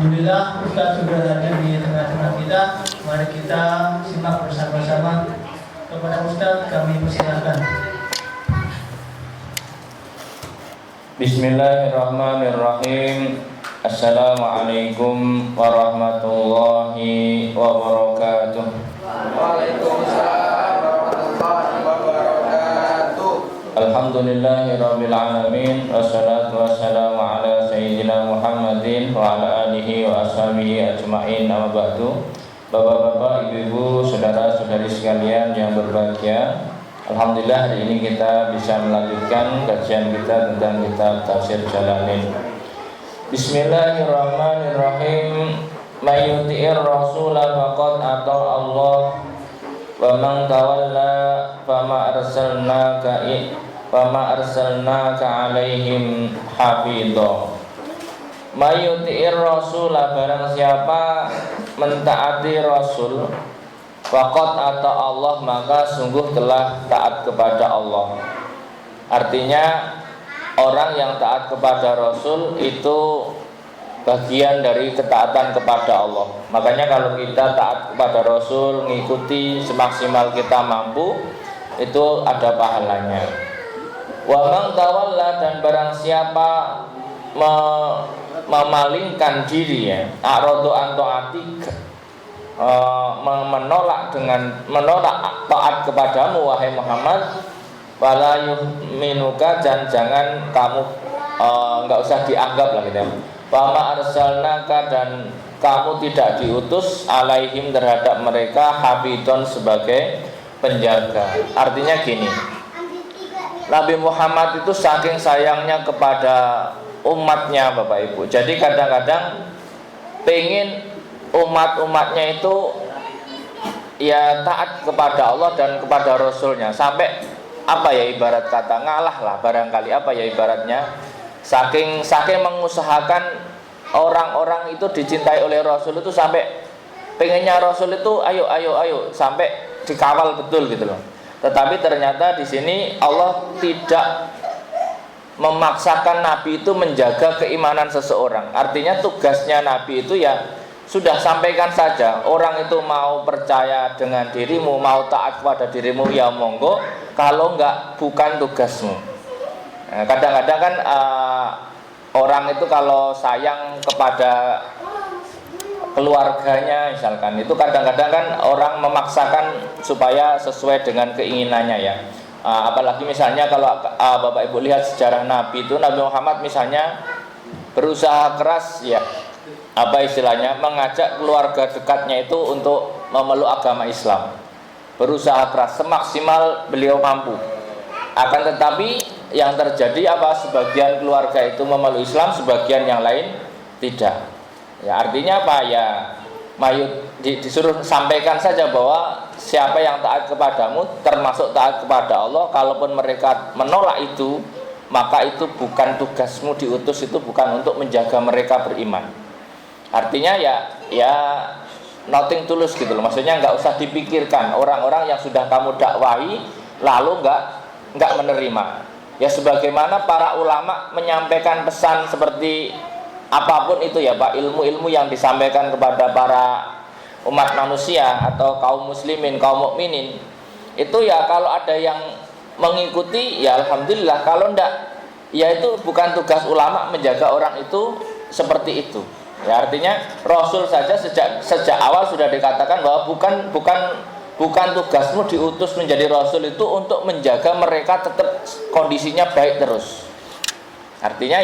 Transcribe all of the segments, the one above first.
Alhamdulillah Ustaz sudah hadir di tengah-tengah kita. Mari kita simak bersama-sama. Kepada Ustaz kami persilakan. Bismillahirrahmanirrahim. Assalamualaikum warahmatullahi wabarakatuh. Waalaikumsalam warahmatullahi wabarakatuh. Alhamdulillahirabbil alamin wassalatu wassalamu ala sayyidina Muhammadin wa ala alihi wa ashabihi ajmain. Amma ba'du. Bapak-bapak, ibu-ibu, saudara-saudari sekalian yang berbahagia, alhamdulillah hari ini kita bisa melanjutkan kajian kita tentang kitab Tafsir Jalalain. Bismillahirrahmanirrahim. May yuti'ir rasula faqad ata Allah wa man tawalla fama arsalnaka alaihim hafidha. May yuti'ir rasula, barang siapa mentaati Rasul, faqad ata Allah, maka sungguh telah taat kepada Allah. Artinya orang yang taat kepada Rasul itu bagian dari ketaatan kepada Allah. Makanya kalau kita taat kepada Rasul, ngikuti semaksimal kita mampu, itu ada pahalanya. Wa man tawalla, dan barang siapa memalingkan diri, ya, a'radu an ta'atik, menolak taat kepadamu wahai Muhammad, wala yu'minuka, dan jangan kamu enggak usah dianggap lah gitu ya. Fama arsalnaka, dan kamu tidak diutus alaihim terhadap mereka hafidhon, sebagai penjaga. Artinya gini, Nabi Muhammad itu saking sayangnya kepada umatnya Bapak Ibu. Jadi kadang-kadang pengen umat-umatnya itu ya taat kepada Allah dan kepada Rasulnya, sampai apa ya, ibarat kata ngalah lah barangkali, apa ya ibaratnya, saking mengusahakan orang-orang itu dicintai oleh Rasul itu, sampai pengennya Rasul itu ayo sampai dikawal betul gitu loh. Tetapi ternyata di sini Allah tidak memaksakan Nabi itu menjaga keimanan seseorang. Artinya tugasnya Nabi itu ya sudah, sampaikan saja. Orang itu mau percaya dengan dirimu, mau taat kepada dirimu, ya monggo. Kalau enggak, bukan tugasmu. Nah, kadang-kadang kan orang itu kalau sayang kepada keluarganya misalkan, itu kadang-kadang kan orang memaksakan supaya sesuai dengan keinginannya ya. Apalagi misalnya kalau Bapak Ibu lihat sejarah Nabi itu, Nabi Muhammad misalnya berusaha keras ya, apa istilahnya, mengajak keluarga dekatnya itu untuk memeluk agama Islam. Berusaha keras semaksimal beliau mampu. Akan tetapi yang terjadi apa, sebagian keluarga itu memeluk Islam, sebagian yang lain tidak. Ya artinya apa ya, disuruh sampaikan saja bahwa siapa yang taat kepadamu termasuk taat kepada Allah. Kalaupun mereka menolak itu, maka itu bukan tugasmu, diutus itu bukan untuk menjaga mereka beriman. Artinya ya nothing tulus gitu loh. Maksudnya nggak usah dipikirkan orang-orang yang sudah kamu dakwahi lalu nggak menerima. Ya sebagaimana para ulama menyampaikan pesan seperti apapun itu ya Pak, ilmu-ilmu yang disampaikan kepada para umat manusia atau kaum muslimin, kaum mukminin, itu ya kalau ada yang mengikuti ya alhamdulillah, kalau enggak ya itu bukan tugas ulama menjaga orang itu seperti itu. Ya artinya Rasul saja sejak awal sudah dikatakan bahwa bukan tugasmu diutus menjadi Rasul itu untuk menjaga mereka tetap kondisinya baik terus. Artinya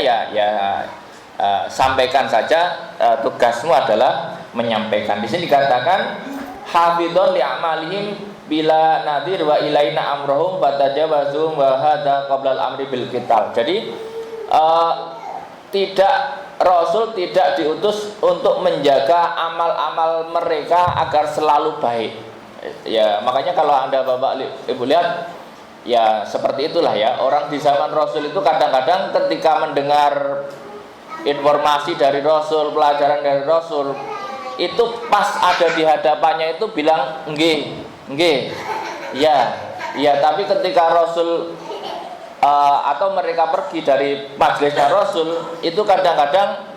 sampaikan saja, tugasmu adalah menyampaikan. Di sini dikatakan hafidhon li amalihim bila nadir wa ilaina amrohum batajawazu wa hadza qabla al-amri bil qital. Jadi Rasul tidak diutus untuk menjaga amal-amal mereka agar selalu baik. Ya, makanya kalau Anda Bapak Ibu lihat ya seperti itulah ya. Orang di zaman Rasul itu kadang-kadang ketika mendengar informasi dari Rasul, pelajaran dari Rasul, itu pas ada di hadapannya itu bilang nggih, ya, tapi ketika Rasul atau mereka pergi dari majelisnya Rasul, itu kadang-kadang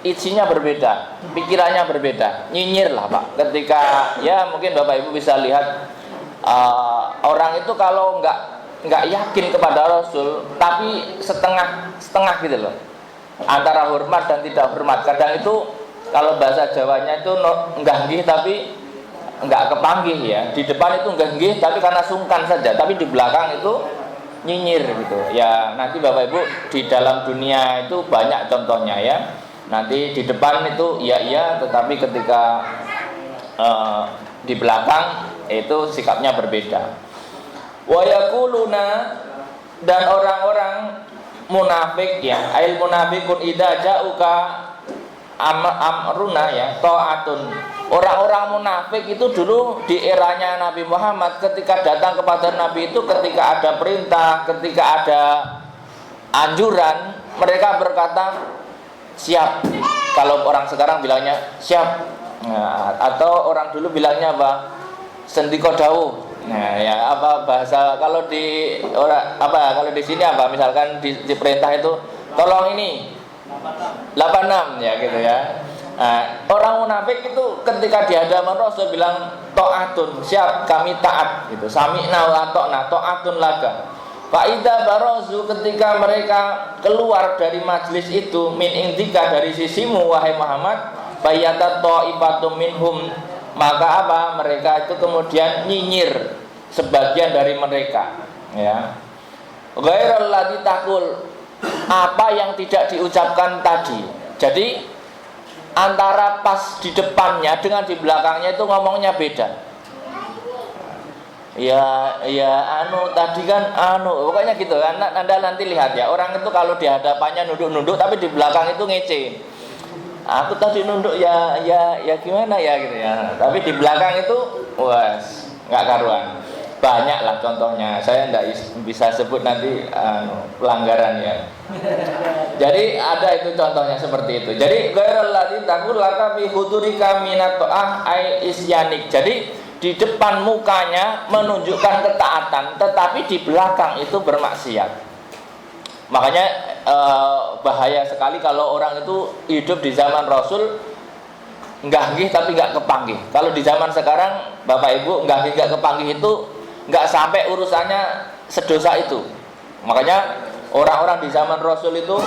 isinya berbeda, pikirannya berbeda, nyinyir lah Pak. Ketika ya mungkin Bapak Ibu bisa lihat orang itu kalau nggak yakin kepada Rasul, tapi setengah gitu loh, antara hormat dan tidak hormat. Kadang itu kalau bahasa Jawanya itu nggih tapi nggak kepanggih ya. Di depan itu nggih tapi karena sungkan saja, tapi di belakang itu nyinyir gitu. Ya nanti Bapak Ibu di dalam dunia itu banyak contohnya ya. Nanti di depan itu iya, tetapi ketika di belakang itu sikapnya berbeda. Wa yaquluna, dan orang-orang munafik ya, ail munafiqun idza ja'uka amruna ya ta'atun. Orang-orang munafik itu dulu di eranya Nabi Muhammad, ketika datang kepada Nabi itu, ketika ada perintah, ketika ada anjuran, mereka berkata siap. Kalau orang sekarang bilangnya siap. Nah, atau orang dulu bilangnya apa? Sendiko dawuh. Nah, ya apa bahasa kalau di kalau di sini apa? Misalkan di perintah itu tolong ini 86 ya gitu ya. Nah, orang munafik itu ketika di hadapan Rasul bilang ta'atun, siap kami taat gitu. Sami'na wa ata'na, ta'atun laka. Fa'idha barazu, ketika mereka keluar dari majlis itu, min indika, dari sisimu wahai Muhammad, bayatat ta'ifatum minhum, maka apa? Mereka itu kemudian nyinyir sebagian dari mereka ya. Ghairal ladzi taqul, apa yang tidak diucapkan tadi. Jadi antara pas di depannya dengan di belakangnya itu ngomongnya beda. Ya tadi kan pokoknya gitu kan. Anda nanti lihat ya, orang itu kalau di hadapannya nunduk-nunduk tapi di belakang itu ngece. Aku tadi nunduk ya gimana ya gitu ya. Tapi di belakang itu nggak karuan. Banyak lah contohnya. Saya nggak bisa sebut nanti pelanggaran ya. Jadi ada itu contohnya seperti itu. Jadi ghairal ladzi taqul laka bi hudurika minat ta'ah ai isyanik. Jadi di depan mukanya menunjukkan ketaatan, tetapi di belakang itu bermaksiat. Makanya bahaya sekali kalau orang itu hidup di zaman Rasul nggih tapi nggak kepanggih. Kalau di zaman sekarang Bapak Ibu nggih nggak kepanggih itu nggak sampai urusannya sedosa itu. Makanya orang-orang di zaman Rasul itu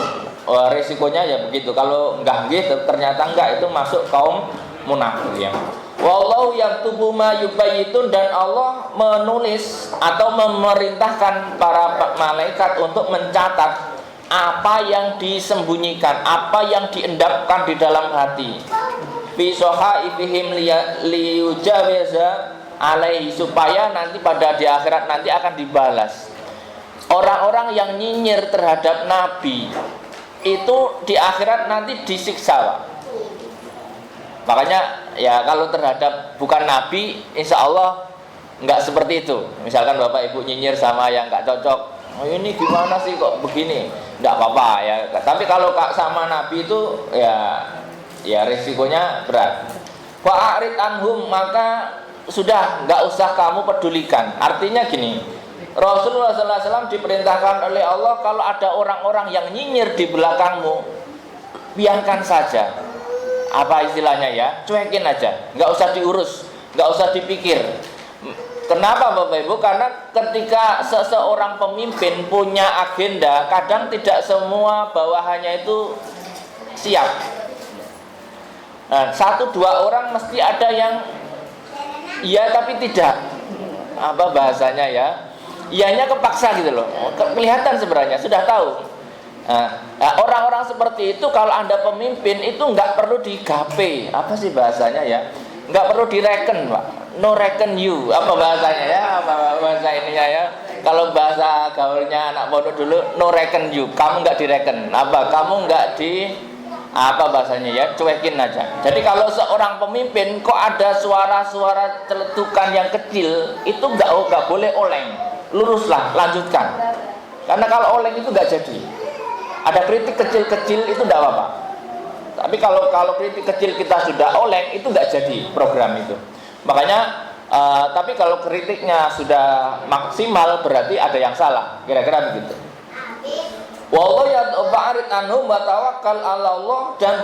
resikonya ya begitu. Kalau nggih ternyata enggak, itu masuk kaum munafik ya. Wallahu yaktubu ma yubayyitun, dan Allah menulis atau memerintahkan para malaikat untuk mencatat apa yang disembunyikan, apa yang diendapkan di dalam hati. Fi sohaifihim liyujawiza alaihi, supaya nanti pada di akhirat nanti akan dibalas. Orang-orang yang nyinyir terhadap Nabi itu di akhirat nanti disiksa Pak. Makanya ya kalau terhadap bukan Nabi, insya Allah nggak seperti itu. Misalkan Bapak Ibu nyinyir sama yang nggak cocok, ini gimana sih kok begini, nggak apa-apa ya. Tapi kalau sama Nabi itu ya risikonya berat. Fa'arid anhum, maka sudah nggak usah kamu pedulikan. Artinya gini, Rasulullah SAW diperintahkan oleh Allah, kalau ada orang-orang yang nyinyir di belakangmu, biarkan saja. Apa istilahnya ya, cuekin aja, nggak usah diurus, nggak usah dipikir. Kenapa Bapak Ibu? Karena ketika seseorang pemimpin punya agenda, kadang tidak semua bawahannya itu siap. Nah, 1-2 orang mesti ada yang iya tapi tidak, apa bahasanya ya, iyanya kepaksa gitu loh. Kelihatan sebenarnya sudah tahu. Nah, orang-orang seperti itu kalau Anda pemimpin itu nggak perlu digape, apa sih bahasanya ya, nggak perlu direken Pak, no reckon you, apa bahasanya ya, apa bahasa ininya ya, kalau bahasa gaulnya anak pondok dulu, no reckon you, kamu nggak direken, apa kamu nggak di apa bahasanya ya, cuekin aja. Jadi kalau seorang pemimpin kok ada suara-suara celetukan yang kecil, itu nggak boleh oleng, luruslah, lanjutkan, karena kalau oleng itu nggak jadi. Ada kritik kecil-kecil itu tidak apa-apa. Tapi kalau kritik kecil kita sudah oleng, itu nggak jadi program itu. Makanya tapi kalau kritiknya sudah maksimal berarti ada yang salah. Kira-kira begitu. Wallahu yad'u fa'rid anhum wa tawakkal 'ala Allah, dan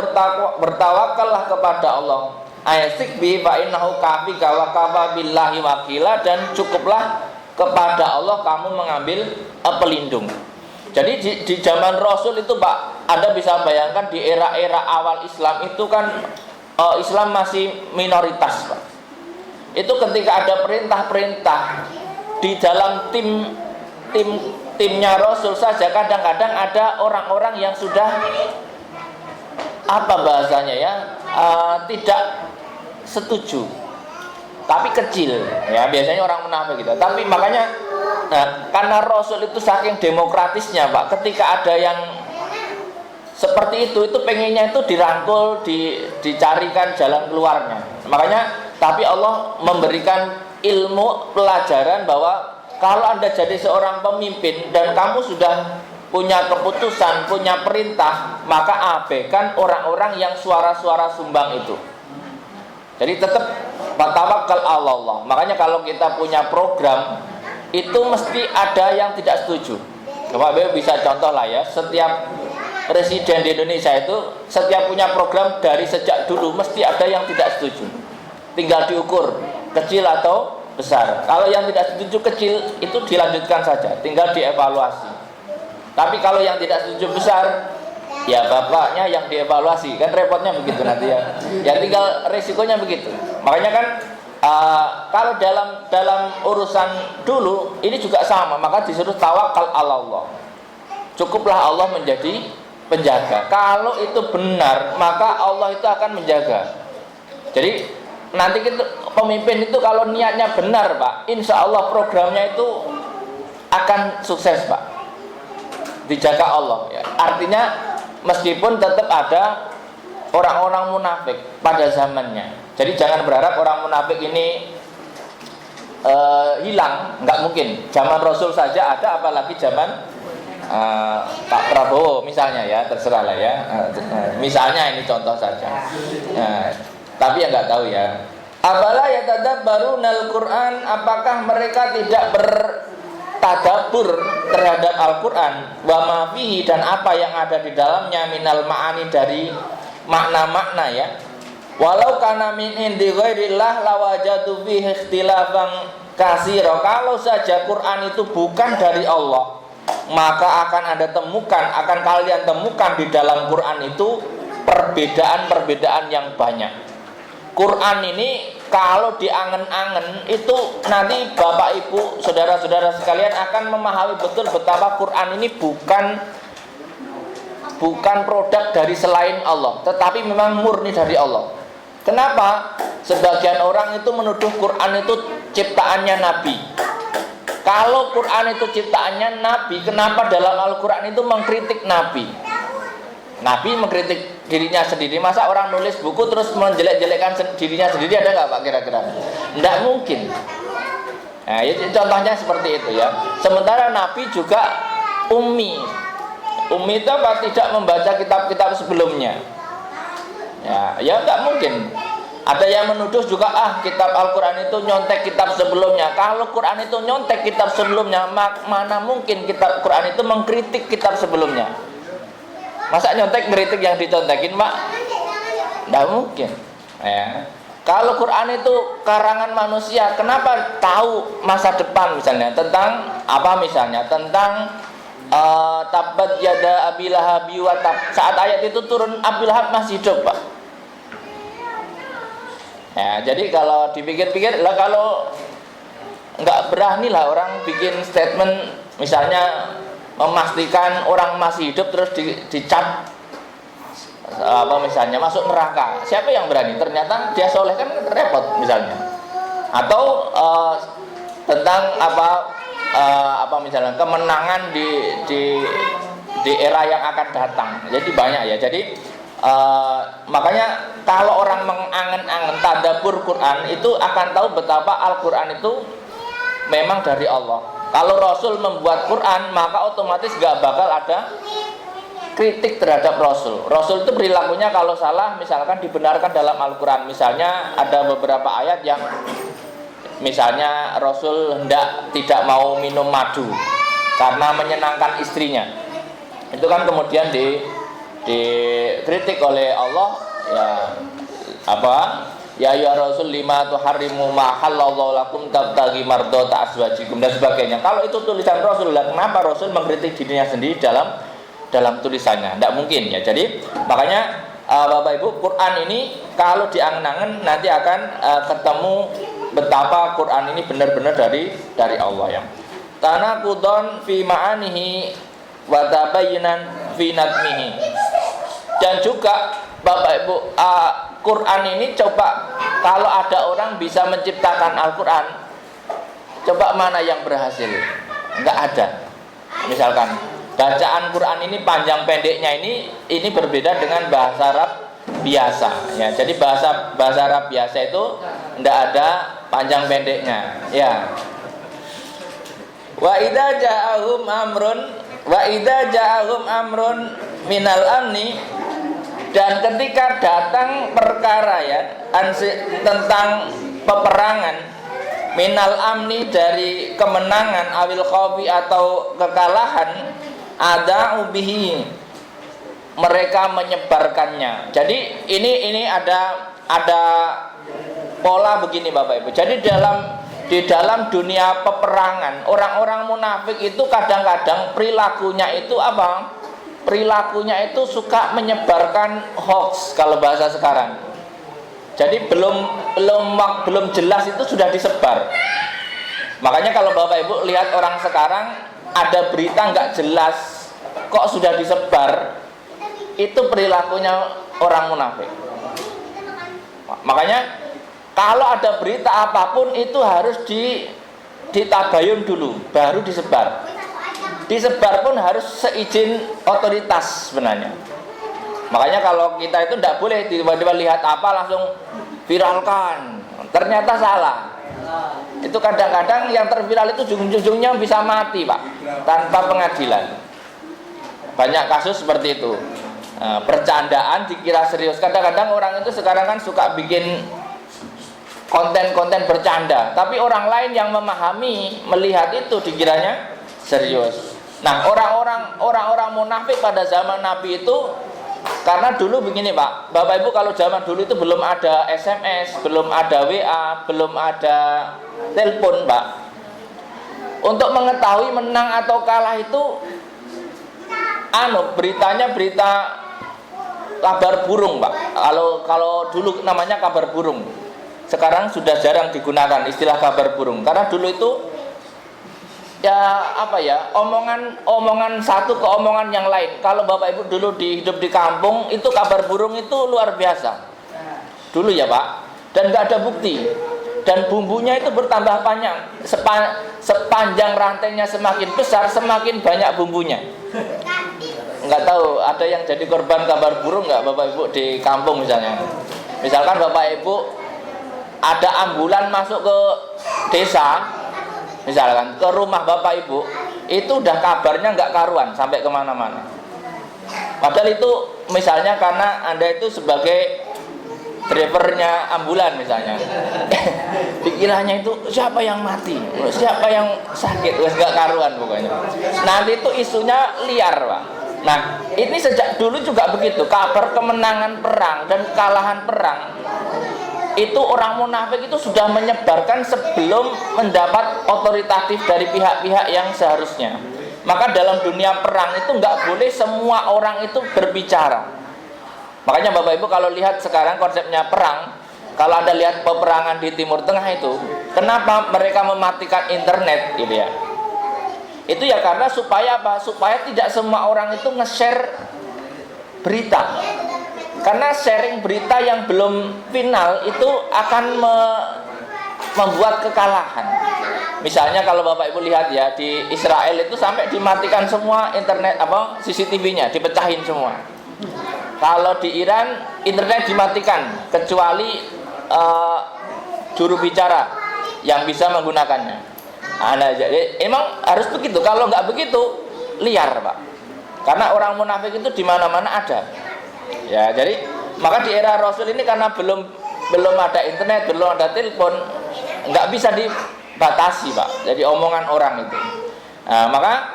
bertawakallah kepada Allah. Ayasik bi fa innahu kafika wa kafa billahi wakila, dan cukuplah kepada Allah kamu mengambil pelindung. Jadi di zaman Rasul itu Pak, Anda bisa bayangkan di era-era awal Islam itu kan Islam masih minoritas Pak. Itu ketika ada perintah-perintah di dalam timnya Rasul saja, kadang-kadang ada orang-orang yang sudah apa bahasanya ya, tidak setuju, tapi kecil ya, biasanya orang munafik gitu. Tapi makanya karena Rasul itu saking demokratisnya Pak, ketika ada yang seperti itu pengennya itu dirangkul, dicarikan jalan keluarnya. Makanya tapi Allah memberikan ilmu pelajaran bahwa kalau Anda jadi seorang pemimpin dan kamu sudah punya keputusan, punya perintah, maka abaikan orang-orang yang suara-suara sumbang itu. Jadi tetap tawakkal Allah. Makanya kalau kita punya program itu mesti ada yang tidak setuju. Bapak bisa contoh lah ya, setiap presiden di Indonesia itu setiap punya program dari sejak dulu mesti ada yang tidak setuju. Tinggal diukur kecil atau besar. Kalau yang tidak setuju kecil itu dilanjutkan saja, tinggal dievaluasi. Tapi kalau yang tidak setuju besar, ya bapaknya yang dievaluasi, kan repotnya begitu nanti ya. Ya tinggal resikonya begitu. Makanya kan kalau dalam urusan dulu ini juga sama, maka disuruh tawakal Allah. Cukuplah Allah menjadi penjaga. Kalau itu benar, maka Allah itu akan menjaga. Jadi nanti kita, pemimpin itu kalau niatnya benar Pak, insya Allah programnya itu akan sukses Pak, dijaga Allah ya. Artinya meskipun tetap ada orang-orang munafik pada zamannya. Jadi jangan berharap orang munafik ini hilang, nggak mungkin. Zaman Rasul saja ada, apalagi zaman Pak Prabowo misalnya ya, terserah lah ya. Misalnya ini contoh saja. Tapi ya nggak tahu ya. Afala yatadabbarunal Qur'an, apakah mereka tidak bertadabbur terhadap Al-Qur'an, wa ma fihi, dan apa yang ada di dalamnya, minal ma'ani, dari makna-makna ya. Walau kana min indi ghairillah lawajadu fihi ikhtilafan katsira. Kalau saja Quran itu bukan dari Allah, maka akan kalian temukan di dalam Quran itu perbedaan-perbedaan yang banyak. Quran ini kalau diangen-angen itu nanti Bapak Ibu, saudara-saudara sekalian akan memahami betul betapa Quran ini bukan produk dari selain Allah, tetapi memang murni dari Allah. Kenapa? Sebagian orang itu menuduh Quran itu ciptaannya Nabi. Kalau Quran itu ciptaannya Nabi, kenapa dalam Al-Quran itu mengkritik Nabi? Nabi mengkritik dirinya sendiri. Masa orang nulis buku terus menjelek-jelekkan dirinya sendiri, ada nggak Pak kira-kira? Nggak mungkin. Nah, contohnya seperti itu ya. Sementara Nabi juga ummi. Ummi itu apa? Tidak membaca kitab-kitab sebelumnya. Ya nggak mungkin. Ada yang menuduh juga kitab Al-Quran itu nyontek kitab sebelumnya. Kalau Quran itu nyontek kitab sebelumnya, mana mungkin kitab Quran itu mengkritik kitab sebelumnya? Masa nyontek ngeritik yang dicontekin Pak? Nggak mungkin ya. Kalau Quran itu karangan manusia, kenapa tahu masa depan misalnya? Tentang apa misalnya? Tentang tabat yada Abi Lahab wa tab. Saat ayat itu turun, Abi Lahab masih hidup Pak ya. Jadi kalau dipikir-pikir lah, kalau nggak berani lah orang bikin statement misalnya memastikan orang masih hidup terus dicap apa misalnya masuk neraka. Siapa yang berani? Ternyata dia soleh, kan repot misalnya. Atau tentang apa misalnya kemenangan di era yang akan datang. Jadi banyak ya. Jadi makanya kalau orang mengangen-angen tadabbur Quran itu akan tahu betapa Al-Quran itu memang dari Allah. Kalau Rasul membuat Quran, maka otomatis gak bakal ada kritik terhadap Rasul. Rasul itu perilakunya kalau salah misalkan dibenarkan dalam Al-Quran. Misalnya ada beberapa ayat yang misalnya Rasul tidak mau minum madu karena menyenangkan istrinya. itu kan kemudian dikritik oleh Allah, ya apa? Ya ya Rasul lima tuharrimu ma halallahu lakum tabtaghi mardata azwajikum dan sebagainya. Kalau itu tulisan Rasul, kenapa Rasul mengkritik dirinya sendiri dalam tulisannya? Tidak mungkin ya. Jadi makanya Bapak Ibu, Quran ini kalau diangen-angen nanti akan ketemu betapa Quran ini benar-benar dari Allah ya. Tanaqudun fi ma'anihi wa tabayyunan fi nadmihi. Dan juga Bapak Ibu, Quran ini coba kalau ada orang bisa menciptakan Al-Quran, coba mana yang berhasil? Enggak ada. Misalkan bacaan Quran ini panjang pendeknya ini berbeda dengan bahasa Arab biasa ya. Jadi bahasa Arab biasa itu enggak ada panjang pendeknya ya. Wa idza ja'ahum amrun minal amni, dan ketika datang perkara ya tentang peperangan, minal amni dari kemenangan, awil khawfi atau kekalahan, ada ubihi, mereka menyebarkannya. Jadi ini ada pola begini Bapak Ibu. Jadi di dalam dunia peperangan, orang-orang munafik itu kadang-kadang perilakunya itu apa? Perilakunya itu suka menyebarkan hoax kalau bahasa sekarang. Jadi belum jelas itu sudah disebar. Makanya kalau Bapak Ibu lihat orang sekarang ada berita nggak jelas kok sudah disebar, itu perilakunya orang munafik. Makanya kalau ada berita apapun itu harus ditabayun dulu baru disebar. Disebar pun harus seizin otoritas sebenarnya. Makanya kalau kita itu tidak boleh tiba-tiba lihat apa langsung viralkan, ternyata salah. Itu kadang-kadang yang terviral itu ujung-ujungnya bisa mati Pak, tanpa pengadilan. Banyak kasus seperti itu. Percandaan dikira serius. Kadang-kadang orang itu sekarang kan suka bikin konten-konten bercanda, tapi orang lain yang memahami melihat itu dikiranya serius. Nah, orang-orang munafik pada zaman Nabi itu, karena dulu begini Pak, Bapak Ibu, kalau zaman dulu itu belum ada SMS, belum ada WA, belum ada telepon Pak. Untuk mengetahui menang atau kalah itu beritanya berita kabar burung Pak. Kalau dulu namanya kabar burung. Sekarang sudah jarang digunakan istilah kabar burung, karena dulu itu ya omongan satu ke omongan yang lain. Kalau Bapak Ibu dulu hidup di kampung, itu kabar burung itu luar biasa dulu ya Pak, dan nggak ada bukti, dan bumbunya itu bertambah panjang. Sepanjang rantainya semakin besar, semakin banyak bumbunya. Nggak tahu ada yang jadi korban kabar burung nggak Bapak Ibu di kampung misalnya? Misalkan Bapak Ibu ada ambulan masuk ke desa, misalkan ke rumah Bapak Ibu, itu udah kabarnya nggak karuan sampai kemana-mana. Padahal itu misalnya karena Anda itu sebagai drivernya ambulan misalnya, pikirannya itu siapa yang mati, siapa yang sakit, nggak karuan pokoknya. Nanti itu isunya liar Pak. Nah ini sejak dulu juga begitu, kabar kemenangan perang dan kekalahan perang itu orang munafik itu sudah menyebarkan sebelum mendapat otoritatif dari pihak-pihak yang seharusnya. Maka dalam dunia perang itu nggak boleh semua orang itu berbicara. Makanya Bapak Ibu kalau lihat sekarang konsepnya perang, kalau Anda lihat peperangan di Timur Tengah itu, kenapa mereka mematikan internet gitu ya? Itu ya karena supaya apa? Supaya tidak semua orang itu nge-share berita. Karena sharing berita yang belum final itu akan membuat kekalahan. Misalnya kalau Bapak Ibu lihat ya, di Israel itu sampai dimatikan semua internet CCTV-nya, dipecahin semua. Kalau di Iran internet dimatikan kecuali juru bicara yang bisa menggunakannya. Nah, jadi emang harus begitu. Kalau nggak begitu liar Pak. Karena orang munafik itu di mana-mana ada. Ya, jadi maka di era Rasul ini karena belum ada internet, belum ada telepon, nggak bisa dibatasi Pak. Jadi omongan orang itu. Nah, maka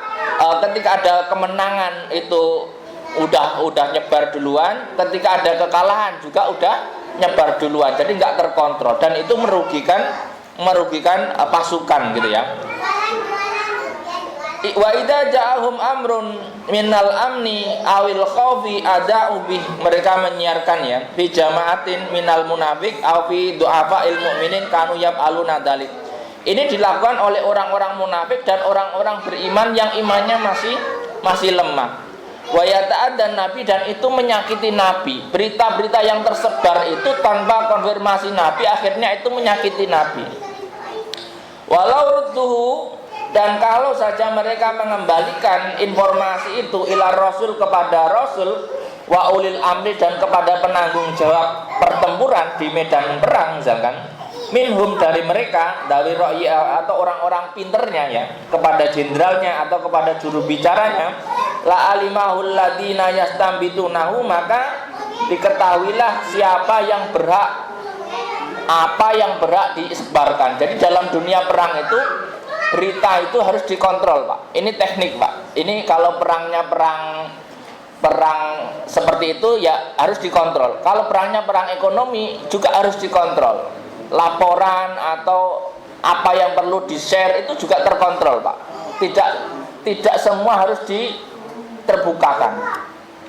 ketika ada kemenangan itu udah nyebar duluan, ketika ada kekalahan juga udah nyebar duluan, jadi nggak terkontrol dan itu merugikan pasukan gitu ya. Wa idza ja'ahum amrun minal amni awil khawfi ada'u bih, mereka menyiarkan ya fi jama'atin minal munafiq aw fi du'afa'il mu'minin kanu yaf'aluna dzalik. Ini dilakukan oleh orang-orang munafik dan orang-orang beriman yang imannya masih lemah. Wa yata'addan nabi, dan itu menyakiti nabi. Berita-berita yang tersebar itu tanpa konfirmasi nabi akhirnya itu menyakiti nabi. Walau rudduhu, dan kalau saja mereka mengembalikan informasi itu ila rasul, kepada rasul, wa ulil amri, dan kepada penanggung jawab pertempuran di medan perang misalkan, minhum, dari mereka, dari ra'ya atau orang-orang pinternya ya, kepada jenderalnya atau kepada juru bicaranya, la alimahul ladina yastambitunahu, maka diketahuilah siapa yang berhak, apa yang berhak disebarkan. Jadi dalam dunia perang itu berita itu harus dikontrol, Pak. Ini teknik, Pak. Ini kalau perangnya perang seperti itu ya harus dikontrol. Kalau perangnya perang ekonomi juga harus dikontrol. Laporan atau apa yang perlu di-share itu juga terkontrol, Pak. Tidak semua harus diterbukakan.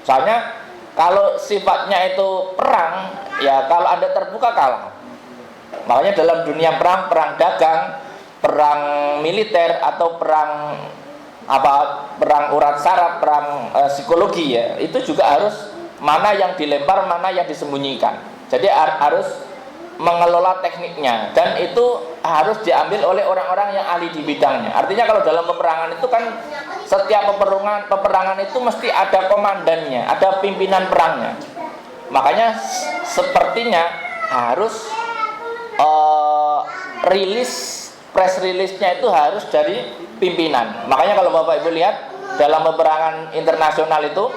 Soalnya kalau sifatnya itu perang, ya kalau Anda terbuka kalah. Makanya dalam dunia perang, perang dagang, perang militer atau perang urat saraf, perang psikologi ya, itu juga harus mana yang dilempar, mana yang disembunyikan. Jadi harus mengelola tekniknya dan itu harus diambil oleh orang-orang yang ahli di bidangnya. Artinya kalau dalam peperangan itu kan setiap peperangan itu mesti ada komandannya, ada pimpinan perangnya. Makanya sepertinya harus press release-nya itu harus dari pimpinan. Makanya kalau Bapak Ibu lihat dalam peperangan internasional itu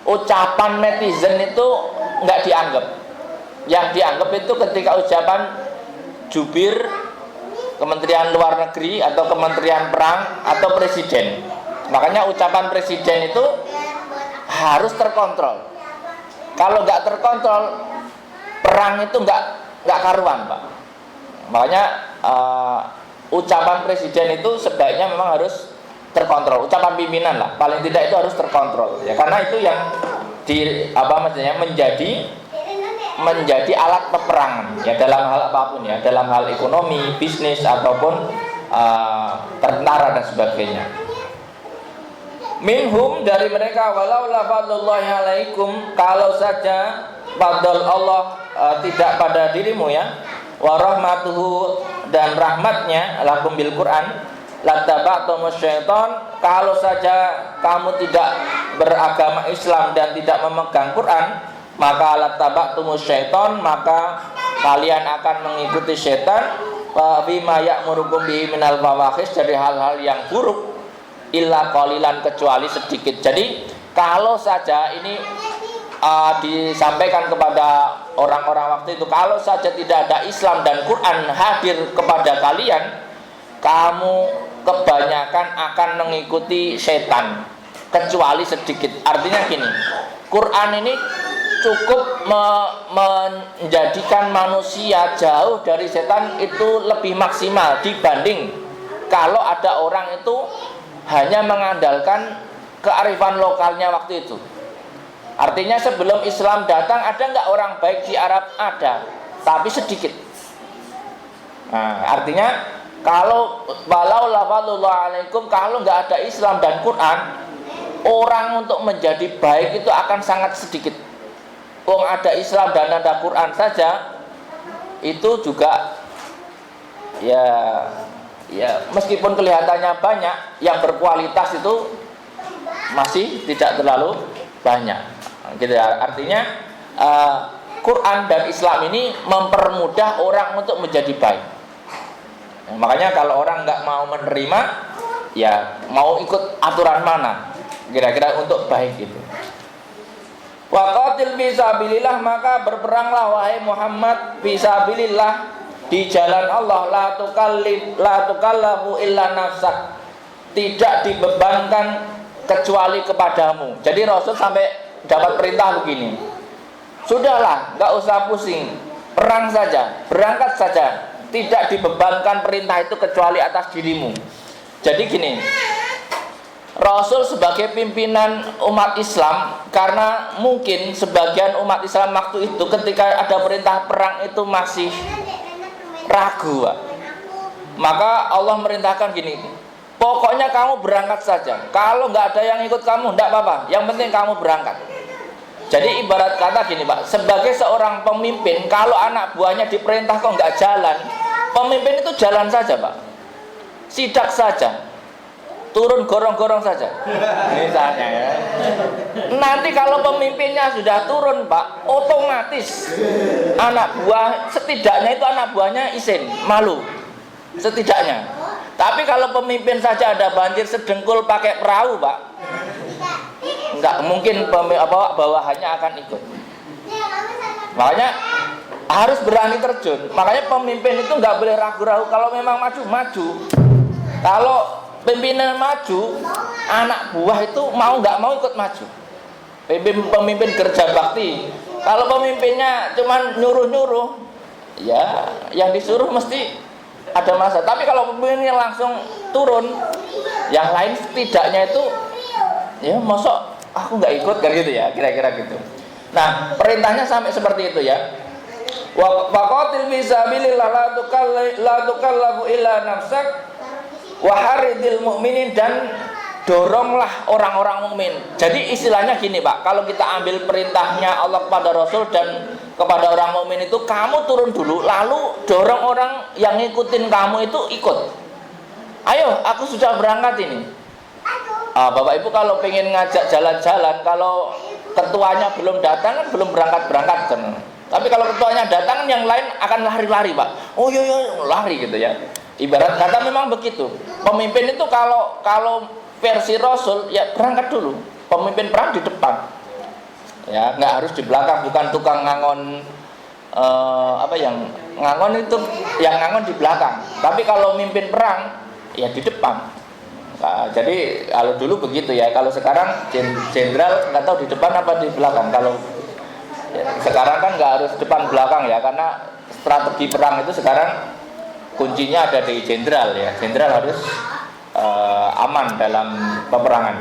ucapan netizen itu nggak dianggap. Yang dianggap itu ketika ucapan jubir Kementerian Luar Negeri atau Kementerian Perang atau Presiden. Makanya ucapan Presiden itu harus terkontrol. Kalau nggak terkontrol, perang itu nggak karuan, Pak. Makanya ucapan presiden itu sebaiknya memang harus terkontrol. Ucapan pimpinan lah, paling tidak itu harus terkontrol. Ya, karena itu yang menjadi alat peperangan. Ya dalam hal apapun ya, dalam hal ekonomi, bisnis ataupun tentara dan sebagainya. Minhum, dari mereka, walau la fadlullahi alaikum, kalau saja fadl Allah tidak pada dirimu ya, wa rahmatuhu, dan rahmatnya, lakum bil Quran, lattaba'tumus syaitan, kalau saja kamu tidak beragama Islam dan tidak memegang Quran, maka lattaba'tumus syaitan, maka kalian akan mengikuti syaitan, bima ya'murukum bihi minal fawahish, dari hal-hal yang buruk, illa qalilan, kecuali sedikit. Jadi kalau saja ini disampaikan kepada orang-orang waktu itu, kalau saja tidak ada Islam dan Quran hadir kepada kalian, kamu kebanyakan akan mengikuti setan, kecuali sedikit. Artinya gini, Quran ini cukup menjadikan manusia jauh dari setan itu lebih maksimal dibanding kalau ada orang itu hanya mengandalkan kearifan lokalnya waktu itu. Artinya sebelum Islam datang, ada nggak orang baik di Arab? Ada, tapi sedikit. Nah, artinya kalau walau la fadlullah alaikum, kalau nggak ada Islam dan Quran, orang untuk menjadi baik itu akan sangat sedikit. Wong ada Islam dan ada Quran saja, itu juga ya meskipun kelihatannya banyak, yang berkualitas itu masih tidak terlalu banyak. Gitu ya. Artinya Quran dan Islam ini mempermudah orang untuk menjadi baik. Makanya kalau orang nggak mau menerima, ya mau ikut aturan mana kira-kira untuk baik itu. Waqatil fisabilillah, maka berperanglah wahai Muhammad fisabilillah, di jalan Allah, la tukallafu illa nafsak, tidak dibebankan kecuali kepadamu. Jadi Rasul sampai dapat perintah begini, sudahlah, nggak usah pusing, perang saja, berangkat saja, tidak dibebankan perintah itu kecuali atas dirimu. Jadi gini, Rasul sebagai pimpinan umat Islam, karena mungkin sebagian umat Islam waktu itu ketika ada perintah perang itu masih ragu, Pak. Maka Allah merintahkan gini, pokoknya kamu berangkat saja. Kalau nggak ada yang ikut kamu, nggak apa-apa. Yang penting kamu berangkat. Jadi ibarat kata gini, Pak, sebagai seorang pemimpin, kalau anak buahnya diperintah kok nggak jalan, pemimpin itu jalan saja, Pak. Sidak saja, turun gorong-gorong saja, misalnya ya. Nanti kalau pemimpinnya sudah turun, Pak, otomatis anak buah, setidaknya itu anak buahnya isin, malu, setidaknya. Tapi kalau pemimpin saja ada banjir sedengkul pakai perahu, Pak, nggak mungkin bawahannya akan ikut. Makanya harus berani terjun. Makanya pemimpin itu nggak boleh ragu-ragu. Kalau memang maju, maju. Kalau pimpinan maju, anak buah itu mau nggak mau ikut maju. Pemimpin kerja bakti. Kalau pemimpinnya cuman nyuruh-nyuruh, ya yang disuruh mesti ada masa. Tapi kalau pemimpinnya langsung turun, yang lain setidaknya itu, ya mosok aku nggak ikut kan gitu ya, kira-kira gitu. Nah, perintahnya sampai seperti itu ya. Waqatil fisabilillah la tukallafu illa nafsak wa haridil mu'minin, dan doronglah orang-orang mukmin. Jadi istilahnya gini, Pak, kalau kita ambil perintahnya Allah kepada Rasul dan kepada orang mukmin itu, kamu turun dulu, lalu dorong orang yang ngikutin kamu itu ikut. Ayo, aku sudah berangkat ini. Bapak Ibu kalau pengen ngajak jalan-jalan, kalau ketuanya belum datang kan belum berangkat-berangkat kan. Tapi kalau ketuanya datang, yang lain akan lari-lari, Pak. Oh iya lari gitu ya. Ibarat kata memang begitu. Pemimpin itu kalau versi Rasul ya berangkat dulu. Pemimpin perang di depan. Ya, nggak harus di belakang, bukan tukang ngangon ngangon itu, yang ngangon di belakang. Tapi kalau mimpin perang ya di depan. Nah, jadi kalau dulu begitu ya. Kalau sekarang jenderal nggak tahu di depan apa di belakang. Kalau ya, sekarang kan nggak harus depan belakang ya, karena strategi perang itu sekarang kuncinya ada di jenderal ya. Jenderal harus aman dalam peperangan.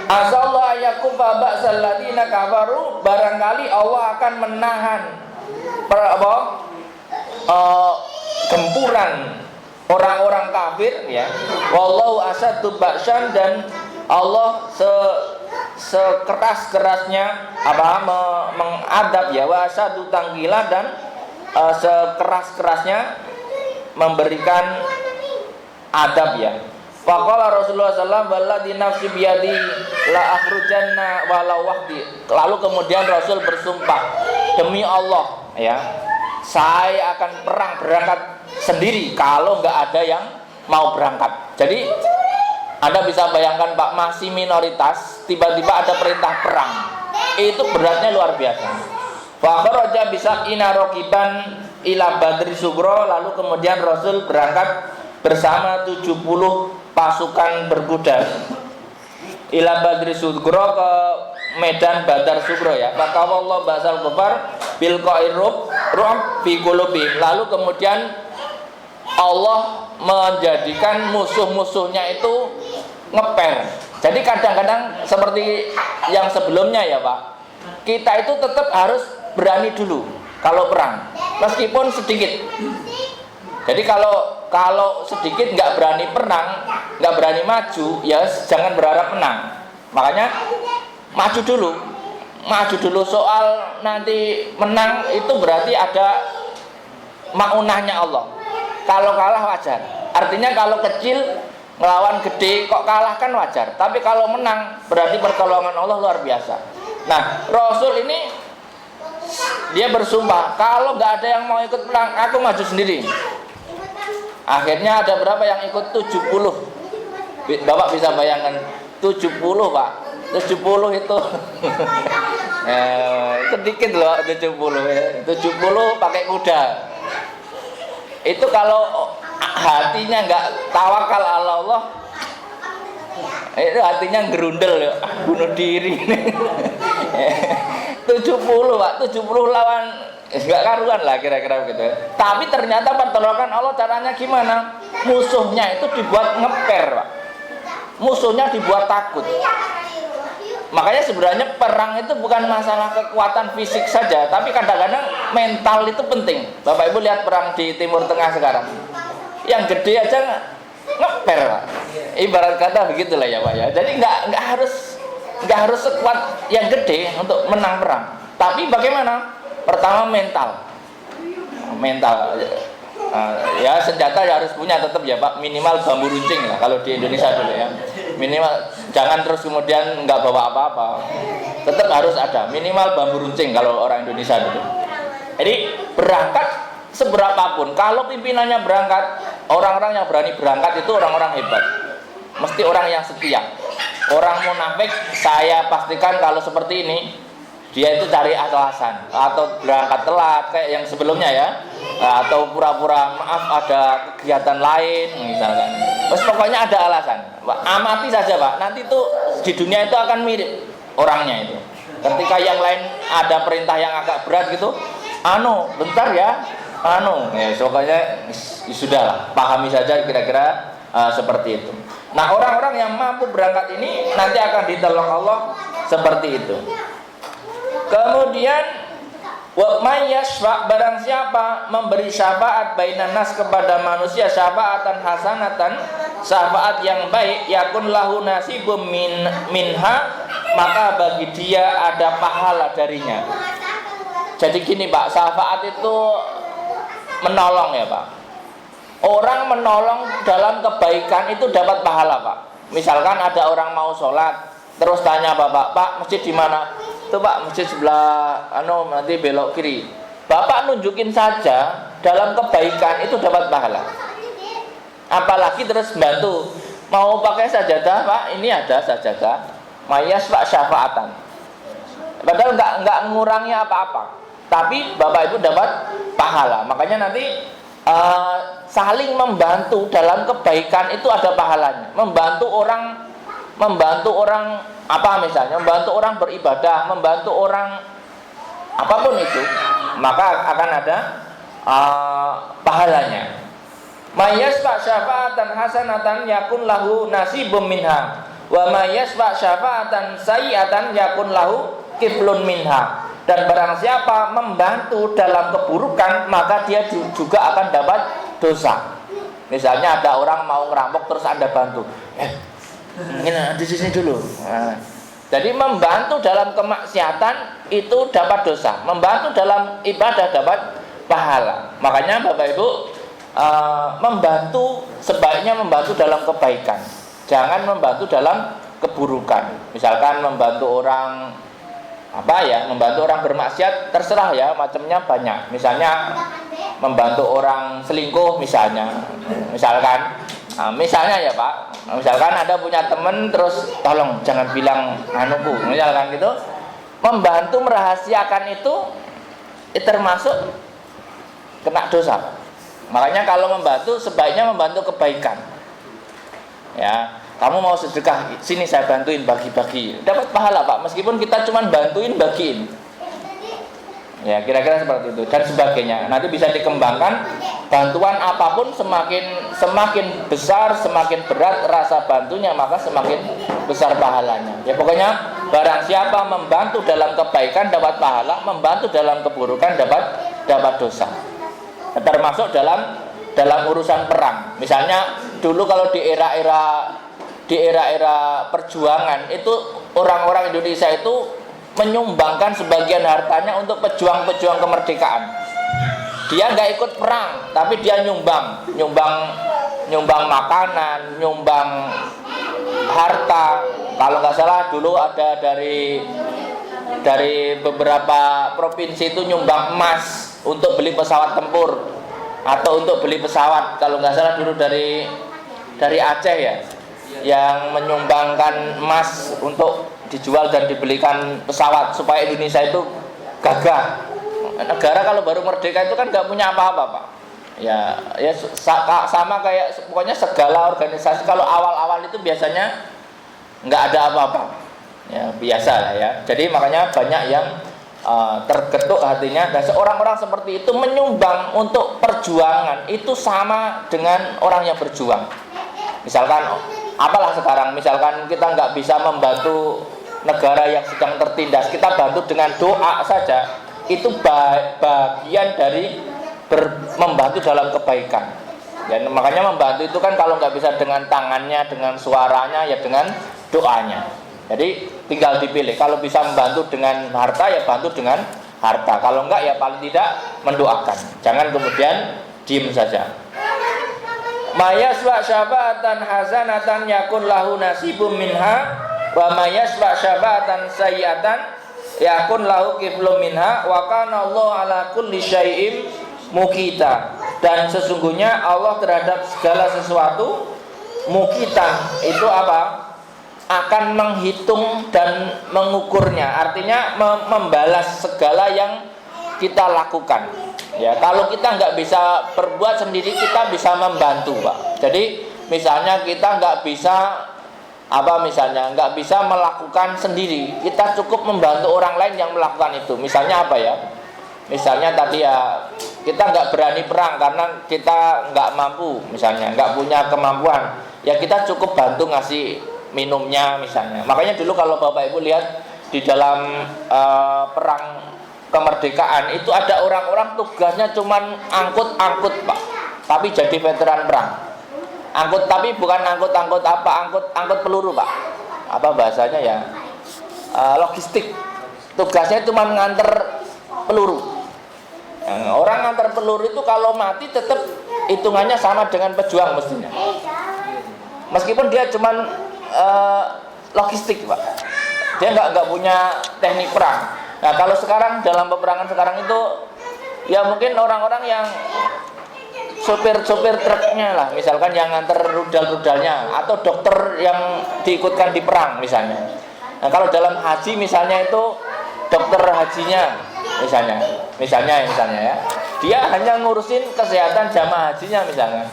Asallahu ayakufa ba'sal ladina kafaru, barangkali Allah akan menahan gempuran orang-orang kafir ya. Wallahu asaddu ba'syan, dan Allah sekeras-kerasnya mengadab ya, wa asaddu tanggila, dan sekeras-kerasnya memberikan adab ya. Faqala Rasulullah sallallahu alaihi wasallam, nafsi biyadi la akhrujanna walau wahdi. Lalu kemudian Rasul bersumpah, demi Allah ya, saya akan perang berangkat sendiri kalau nggak ada yang mau berangkat. Jadi Anda bisa bayangkan, Pak, masih minoritas, tiba-tiba ada perintah perang, itu beratnya luar biasa. Fa kharaja bisa inarokiban ila Badri Sugro, lalu kemudian Rasul berangkat bersama 70 pasukan berkuda ila Badri Sugro, ke medan Badar Sugro ya. Maka Allah basal kufar bil qairub rum fi qulubi, lalu kemudian Allah menjadikan musuh-musuhnya itu ngeper. Jadi kadang-kadang seperti yang sebelumnya ya, Pak, kita itu tetap harus berani dulu kalau perang, meskipun sedikit. Jadi kalau sedikit nggak berani perang, nggak berani maju, ya jangan berharap menang. Makanya maju dulu. Soal nanti menang itu berarti ada maunahnya Allah. Kalau kalah wajar. Artinya kalau kecil ngelawan gede kok kalah kan wajar. Tapi kalau menang berarti pertolongan Allah luar biasa. Nah, Rasul ini dia bersumpah, kalau nggak ada yang mau ikut perang, aku maju sendiri. Akhirnya ada berapa yang ikut? 70. Bapak bisa bayangkan 70, Pak. 70 itu sedikit loh, 70 pakai kuda. Itu kalau hatinya nggak tawakal ala Allah, Itu artinya gerundel ya, bunuh diri. 70 Pak, 70 lawan enggak karuan lah kira-kira begitu. Tapi ternyata pertolongan Allah caranya gimana? Musuhnya itu dibuat ngeper, Pak. Musuhnya dibuat takut. Makanya sebenarnya perang itu bukan masalah kekuatan fisik saja, tapi kadang-kadang mental itu penting. Bapak Ibu lihat perang di Timur Tengah sekarang. Yang gede aja ngeper, Pak. Ibarat kata begitulah ya, Pak ya. Jadi nggak harus sekuat yang gede untuk menang perang. Tapi bagaimana? Pertama mental. Ya senjata ya harus punya tetap ya Pak, minimal bambu runcing lah kalau di Indonesia dulu ya. Minimal jangan terus kemudian nggak bawa apa-apa. Tetap harus ada minimal bambu runcing kalau orang Indonesia dulu. Jadi berangkat seberapapun, kalau pimpinannya berangkat, orang-orang yang berani berangkat itu orang-orang hebat. Mesti orang yang setia. Orang munafik saya pastikan kalau seperti ini dia itu cari alasan atau berangkat telat kayak yang sebelumnya ya, atau pura-pura maaf ada kegiatan lain misalkan. Terus pokoknya ada alasan. Amati saja Pak, nanti tuh di dunia itu akan mirip orangnya itu. Ketika yang lain ada perintah yang agak berat gitu, bentar ya, ya pokoknya sudahlah, pahami saja kira-kira seperti itu. Nah orang-orang yang mampu berangkat ini nanti akan ditolong Allah seperti itu. Kemudian wa may yashfa', barang siapa memberi syafaat bainan nas kepada manusia, syafaatan hasanatan, syafaat yang baik, yakun lahu nasibum minha, maka bagi dia ada pahala darinya. Jadi gini Pak, syafaat itu menolong ya Pak. Orang menolong dalam kebaikan itu dapat pahala Pak. Misalkan ada orang mau sholat, terus tanya Bapak, Pak masjid di mana? Itu Pak masjid sebelah nanti belok kiri. Bapak nunjukin saja dalam kebaikan itu dapat pahala. Apalagi terus bantu mau pakai sajadah Pak, ini ada sajadah mayas Pak syafaatan. Padahal nggak mengurangi apa-apa, tapi Bapak Ibu dapat pahala. Makanya nanti saling membantu dalam kebaikan itu ada pahalanya. Membantu orang apa misalnya, membantu orang beribadah, membantu orang apapun itu, maka akan ada pahalanya. Mayyasfa syafa'atan hasanatan yakun lahu nasibum minha, wa mayyasfa syafa'atan sayyi'atan yakun lahu kiflun minha. Dan barang siapa membantu dalam keburukan, maka dia juga akan dapat dosa. Misalnya ada orang mau ngerampok terus Anda bantu, ini di sini dulu. Jadi membantu dalam kemaksiatan itu dapat dosa, membantu dalam ibadah dapat pahala. Makanya Bapak Ibu membantu sebaiknya membantu dalam kebaikan, jangan membantu dalam keburukan. Misalkan membantu orang membantu orang bermaksiat, terserah ya, macamnya banyak. Misalnya membantu orang selingkuh misalnya, misalnya ya Pak, misalkan Anda punya teman terus tolong jangan bilang misalkan gitu, membantu merahasiakan itu termasuk kena dosa. Makanya kalau membantu sebaiknya membantu kebaikan. Ya, kamu mau sedekah, sini saya bantuin bagi-bagi, dapat pahala Pak, meskipun kita cuma bantuin bagiin. Ya kira-kira seperti itu dan sebagainya. Nanti bisa dikembangkan, bantuan apapun semakin besar, semakin berat rasa bantunya, maka semakin besar pahalanya. Ya pokoknya barang siapa membantu dalam kebaikan dapat pahala, membantu dalam keburukan dapat dosa. Termasuk dalam urusan perang. Misalnya dulu kalau di era perjuangan itu orang-orang Indonesia itu menyumbangkan sebagian hartanya untuk pejuang-pejuang kemerdekaan. Dia nggak ikut perang, tapi dia nyumbang makanan, nyumbang harta. Kalau nggak salah dulu ada dari beberapa provinsi itu nyumbang emas untuk beli pesawat tempur atau untuk beli pesawat. Kalau nggak salah dulu dari Aceh ya, yang menyumbangkan emas untuk dijual dan dibelikan pesawat supaya Indonesia itu gagah. Negara kalau baru merdeka itu kan nggak punya apa-apa Pak. Ya sama kayak pokoknya segala organisasi kalau awal-awal itu biasanya nggak ada apa-apa. Ya, biasa lah ya. Jadi makanya banyak yang tergetuk hatinya, dan orang-orang seperti itu menyumbang untuk perjuangan itu sama dengan orang yang berjuang. Misalkan apalah sekarang, misalkan kita nggak bisa membantu negara yang sedang tertindas, kita bantu dengan doa saja, itu bagian dari membantu dalam kebaikan. Dan makanya membantu itu kan kalau nggak bisa dengan tangannya, dengan suaranya, ya dengan doanya. Jadi tinggal dipilih. Kalau bisa membantu dengan harta, ya bantu dengan harta. Kalau enggak, ya paling tidak mendoakan. Jangan kemudian diem saja. Mayaswa syafa'atan hasanatan yakun lahu nasibum minha, wa mayaswa syafa'atan sayyatan yakun lahu kiflum minha, wa kana Allah ala kulli syai'im mukita. Dan sesungguhnya Allah terhadap segala sesuatu mukita itu apa? Akan menghitung dan mengukurnya. Artinya membalas segala yang kita lakukan. Ya, kalau kita nggak bisa berbuat sendiri, kita bisa membantu, Pak. Jadi misalnya kita nggak bisa nggak bisa melakukan sendiri, kita cukup membantu orang lain yang melakukan itu. Misalnya apa ya? Misalnya tadi ya, kita nggak berani perang karena kita nggak mampu, misalnya nggak punya kemampuan, ya kita cukup bantu ngasih minumnya misalnya. Makanya dulu kalau Bapak Ibu lihat di dalam perang kemerdekaan itu ada orang-orang tugasnya cuman angkut-angkut, Pak, tapi jadi veteran perang. Angkut, tapi bukan angkut-angkut apa, angkut peluru, Pak. Apa bahasanya ya? Logistik. Tugasnya cuma nganter peluru. Orang nganter peluru itu kalau mati tetap hitungannya sama dengan pejuang mestinya. Meskipun dia cuman logistik, Pak. Dia nggak punya teknik perang. Nah, kalau sekarang dalam peperangan sekarang itu ya mungkin orang-orang yang sopir truknya lah, misalkan yang nganter rudal-rudalnya, atau dokter yang diikutkan di perang misalnya. Nah, kalau dalam haji misalnya itu dokter hajinya misalnya ya, dia hanya ngurusin kesehatan jamaah hajinya misalnya.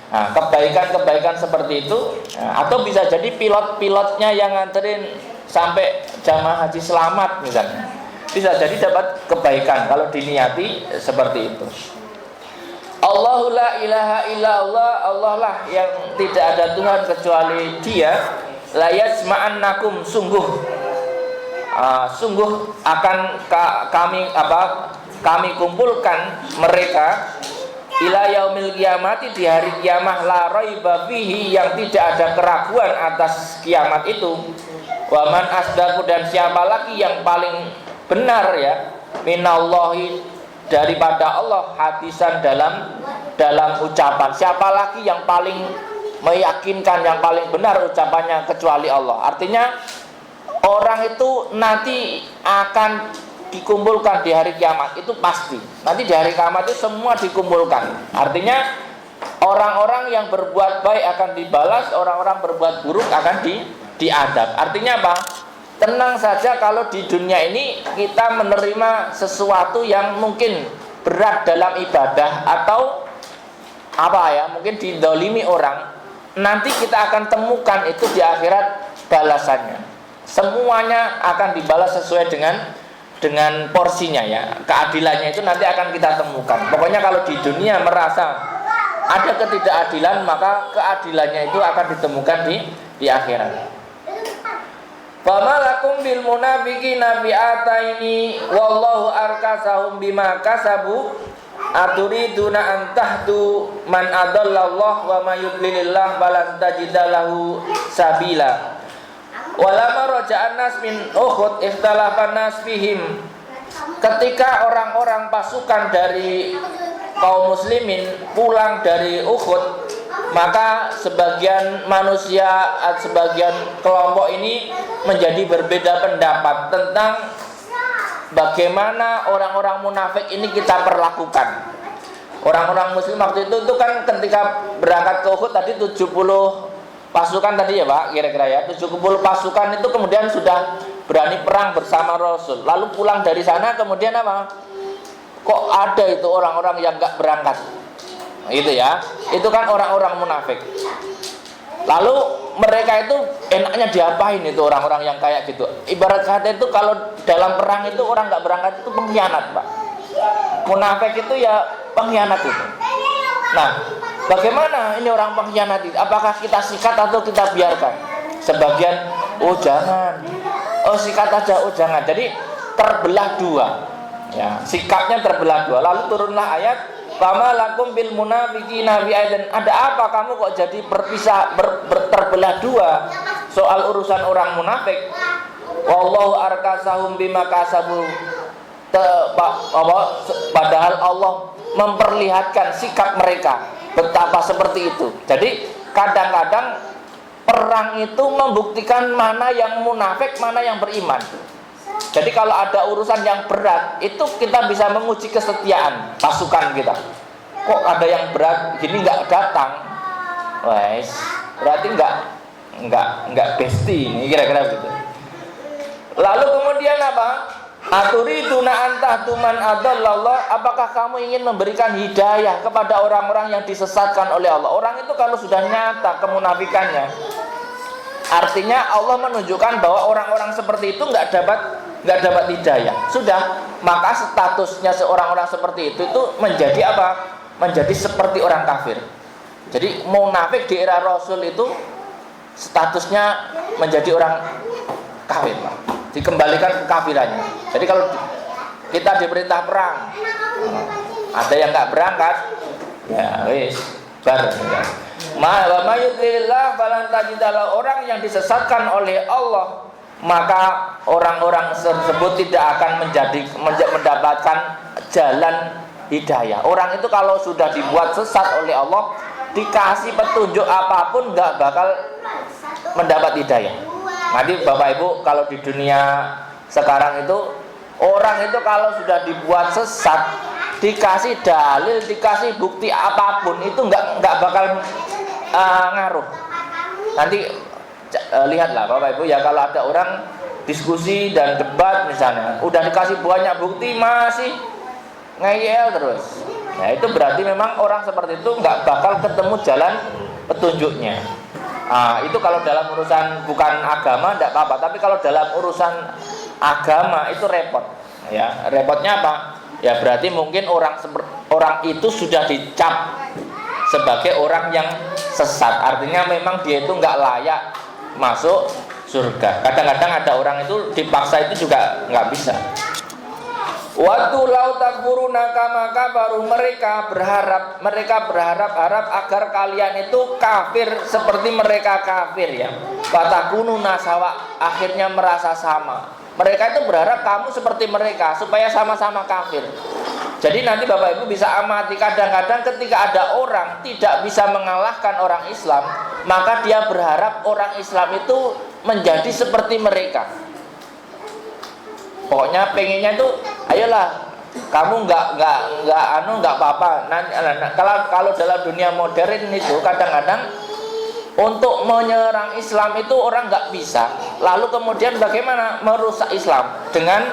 Nah, kebaikan seperti itu, atau bisa jadi pilot-pilotnya yang nganterin sampai jamaah haji selamat misalnya, bisa jadi dapat kebaikan kalau diniati seperti itu. Allahu la ilaha illa Allah, Allah lah yang tidak ada Tuhan kecuali Dia. La yasma'annakum, sungguh akan kami kumpulkan mereka ila yaumil kiamati, di hari kiamah, la raiba fihi, yang tidak ada keraguan atas kiamat itu. Wa man asdaqu, dan siapa lagi yang paling benar ya, minallahi, daripada Allah, hadisan dalam ucapan. Siapa lagi yang paling meyakinkan, yang paling benar ucapannya kecuali Allah. Artinya orang itu nanti akan dikumpulkan di hari kiamat, itu pasti. Nanti di hari kiamat itu semua dikumpulkan. Artinya orang-orang yang berbuat baik akan dibalas, orang-orang berbuat buruk akan diadab. Artinya apa? Tenang saja kalau di dunia ini kita menerima sesuatu yang mungkin berat dalam ibadah, atau mungkin didolimi orang, nanti kita akan temukan itu di akhirat balasannya. Semuanya akan dibalas sesuai dengan porsinya ya. Keadilannya itu nanti akan kita temukan. Pokoknya kalau di dunia merasa ada ketidakadilan, maka keadilannya itu akan ditemukan di akhirat. Fama lakum bil munafiqina fi'ataini wallahu arkasahum bima kasabu aturiduna an tahdu man adallallah wa may yudlilillah falan tajida lahu sabila. Walama raja'an nas min Uhud ikhtalafan nas fihim. Ketika orang-orang pasukan dari kaum muslimin pulang dari Uhud, maka sebagian manusia, sebagian kelompok ini menjadi berbeda pendapat tentang bagaimana orang-orang munafik ini kita perlakukan. Orang-orang muslim waktu itu kan ketika berangkat ke Uhud tadi 70 pasukan tadi ya Pak, kira-kira ya 70 pasukan itu kemudian sudah berani perang bersama Rasul. Lalu pulang dari sana kemudian apa? Kok ada itu orang-orang yang gak berangkat? Itu ya, itu kan orang-orang munafik. Lalu mereka itu enaknya diapain itu orang-orang yang kayak gitu? Ibarat kata itu kalau dalam perang itu orang nggak berangkat itu pengkhianat, Pak. Munafik itu ya pengkhianat itu. Nah, bagaimana ini orang pengkhianat itu? Apakah kita sikat atau kita biarkan? Sebagian, oh jangan, oh sikat aja, oh jangan. Jadi terbelah dua. Ya, sikapnya terbelah dua. Lalu turunlah ayat, "Fama lakum bil munafiqina bi aidan." Ada apa kamu kok jadi terbelah dua soal urusan orang munafik? Wallahu arkasahum bima kasabu. Padahal Allah memperlihatkan sikap mereka betapa seperti itu. Jadi kadang-kadang perang itu membuktikan mana yang munafik, mana yang beriman. Jadi kalau ada urusan yang berat, itu kita bisa menguji kesetiaan pasukan kita. Kok ada yang berat gini nggak datang? Wes, berarti nggak besti ini, kira-kira gitu. Lalu kemudian apa? Aturiduna antahtuman adallallah. Apakah kamu ingin memberikan hidayah kepada orang-orang yang disesatkan oleh Allah? Orang itu kalau sudah nyata kemunafikannya, artinya Allah menunjukkan bahwa orang-orang seperti itu nggak dapat hidayah. Sudah, maka statusnya seorang-orang seperti itu menjadi apa? Menjadi seperti orang kafir. Jadi munafik di era Rasul itu statusnya menjadi orang kafir, Pak. Dikembalikan ke kafirannya. Jadi kalau kita diperintah perang, ada yang nggak berangkat, ya wis bar. Ma'ayutillah balantajidala, orang yang disesatkan oleh Allah, maka orang-orang tersebut tidak akan mendapatkan jalan hidayah. Orang itu kalau sudah dibuat sesat oleh Allah, dikasih petunjuk apapun nggak bakal mendapat hidayah. Nanti Bapak Ibu, kalau di dunia sekarang itu orang itu kalau sudah dibuat sesat, dikasih dalil, dikasih bukti apapun itu nggak bakal ngaruh. Nanti lihatlah Bapak Ibu ya, kalau ada orang diskusi dan debat misalnya, udah dikasih banyak bukti masih ngeyel terus. Nah itu berarti memang orang seperti itu nggak bakal ketemu jalan petunjuknya. Itu kalau dalam urusan bukan agama tidak apa-apa, tapi kalau dalam urusan agama itu repot. Ya, repotnya apa? Ya berarti mungkin orang itu sudah dicap sebagai orang yang sesat. Artinya memang dia itu nggak layak masuk surga. Kadang-kadang ada orang itu dipaksa itu juga nggak bisa. Waktu lau takfuruna kama kafaru, mereka berharap agar kalian itu kafir seperti mereka kafir ya. Fatakunu nasawa, akhirnya merasa sama. Mereka itu berharap kamu seperti mereka supaya sama-sama kafir. Jadi nanti Bapak Ibu bisa amati, kadang-kadang ketika ada orang tidak bisa mengalahkan orang Islam, maka dia berharap orang Islam itu menjadi seperti mereka. Pokoknya pengennya itu, ayolah kamu nggak apa-apa. Kalau dalam dunia modern itu kadang-kadang untuk menyerang Islam itu orang nggak bisa. Lalu kemudian bagaimana merusak Islam dengan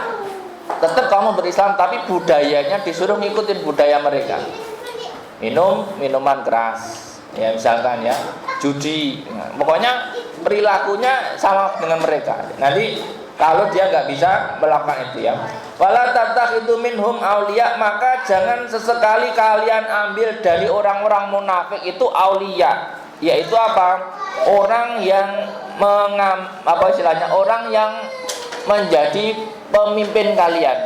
tetap kamu berislam tapi budayanya disuruh ngikutin budaya mereka. Minuman keras, ya misalkan ya, judi. Nah, pokoknya perilakunya sama dengan mereka. Nanti kalau dia nggak bisa melakukan itu ya, wala tattakhidhu minhum auliya, maka jangan sesekali kalian ambil dari orang-orang munafik itu auliya, yaitu apa? Orang yang orang yang menjadi pemimpin kalian.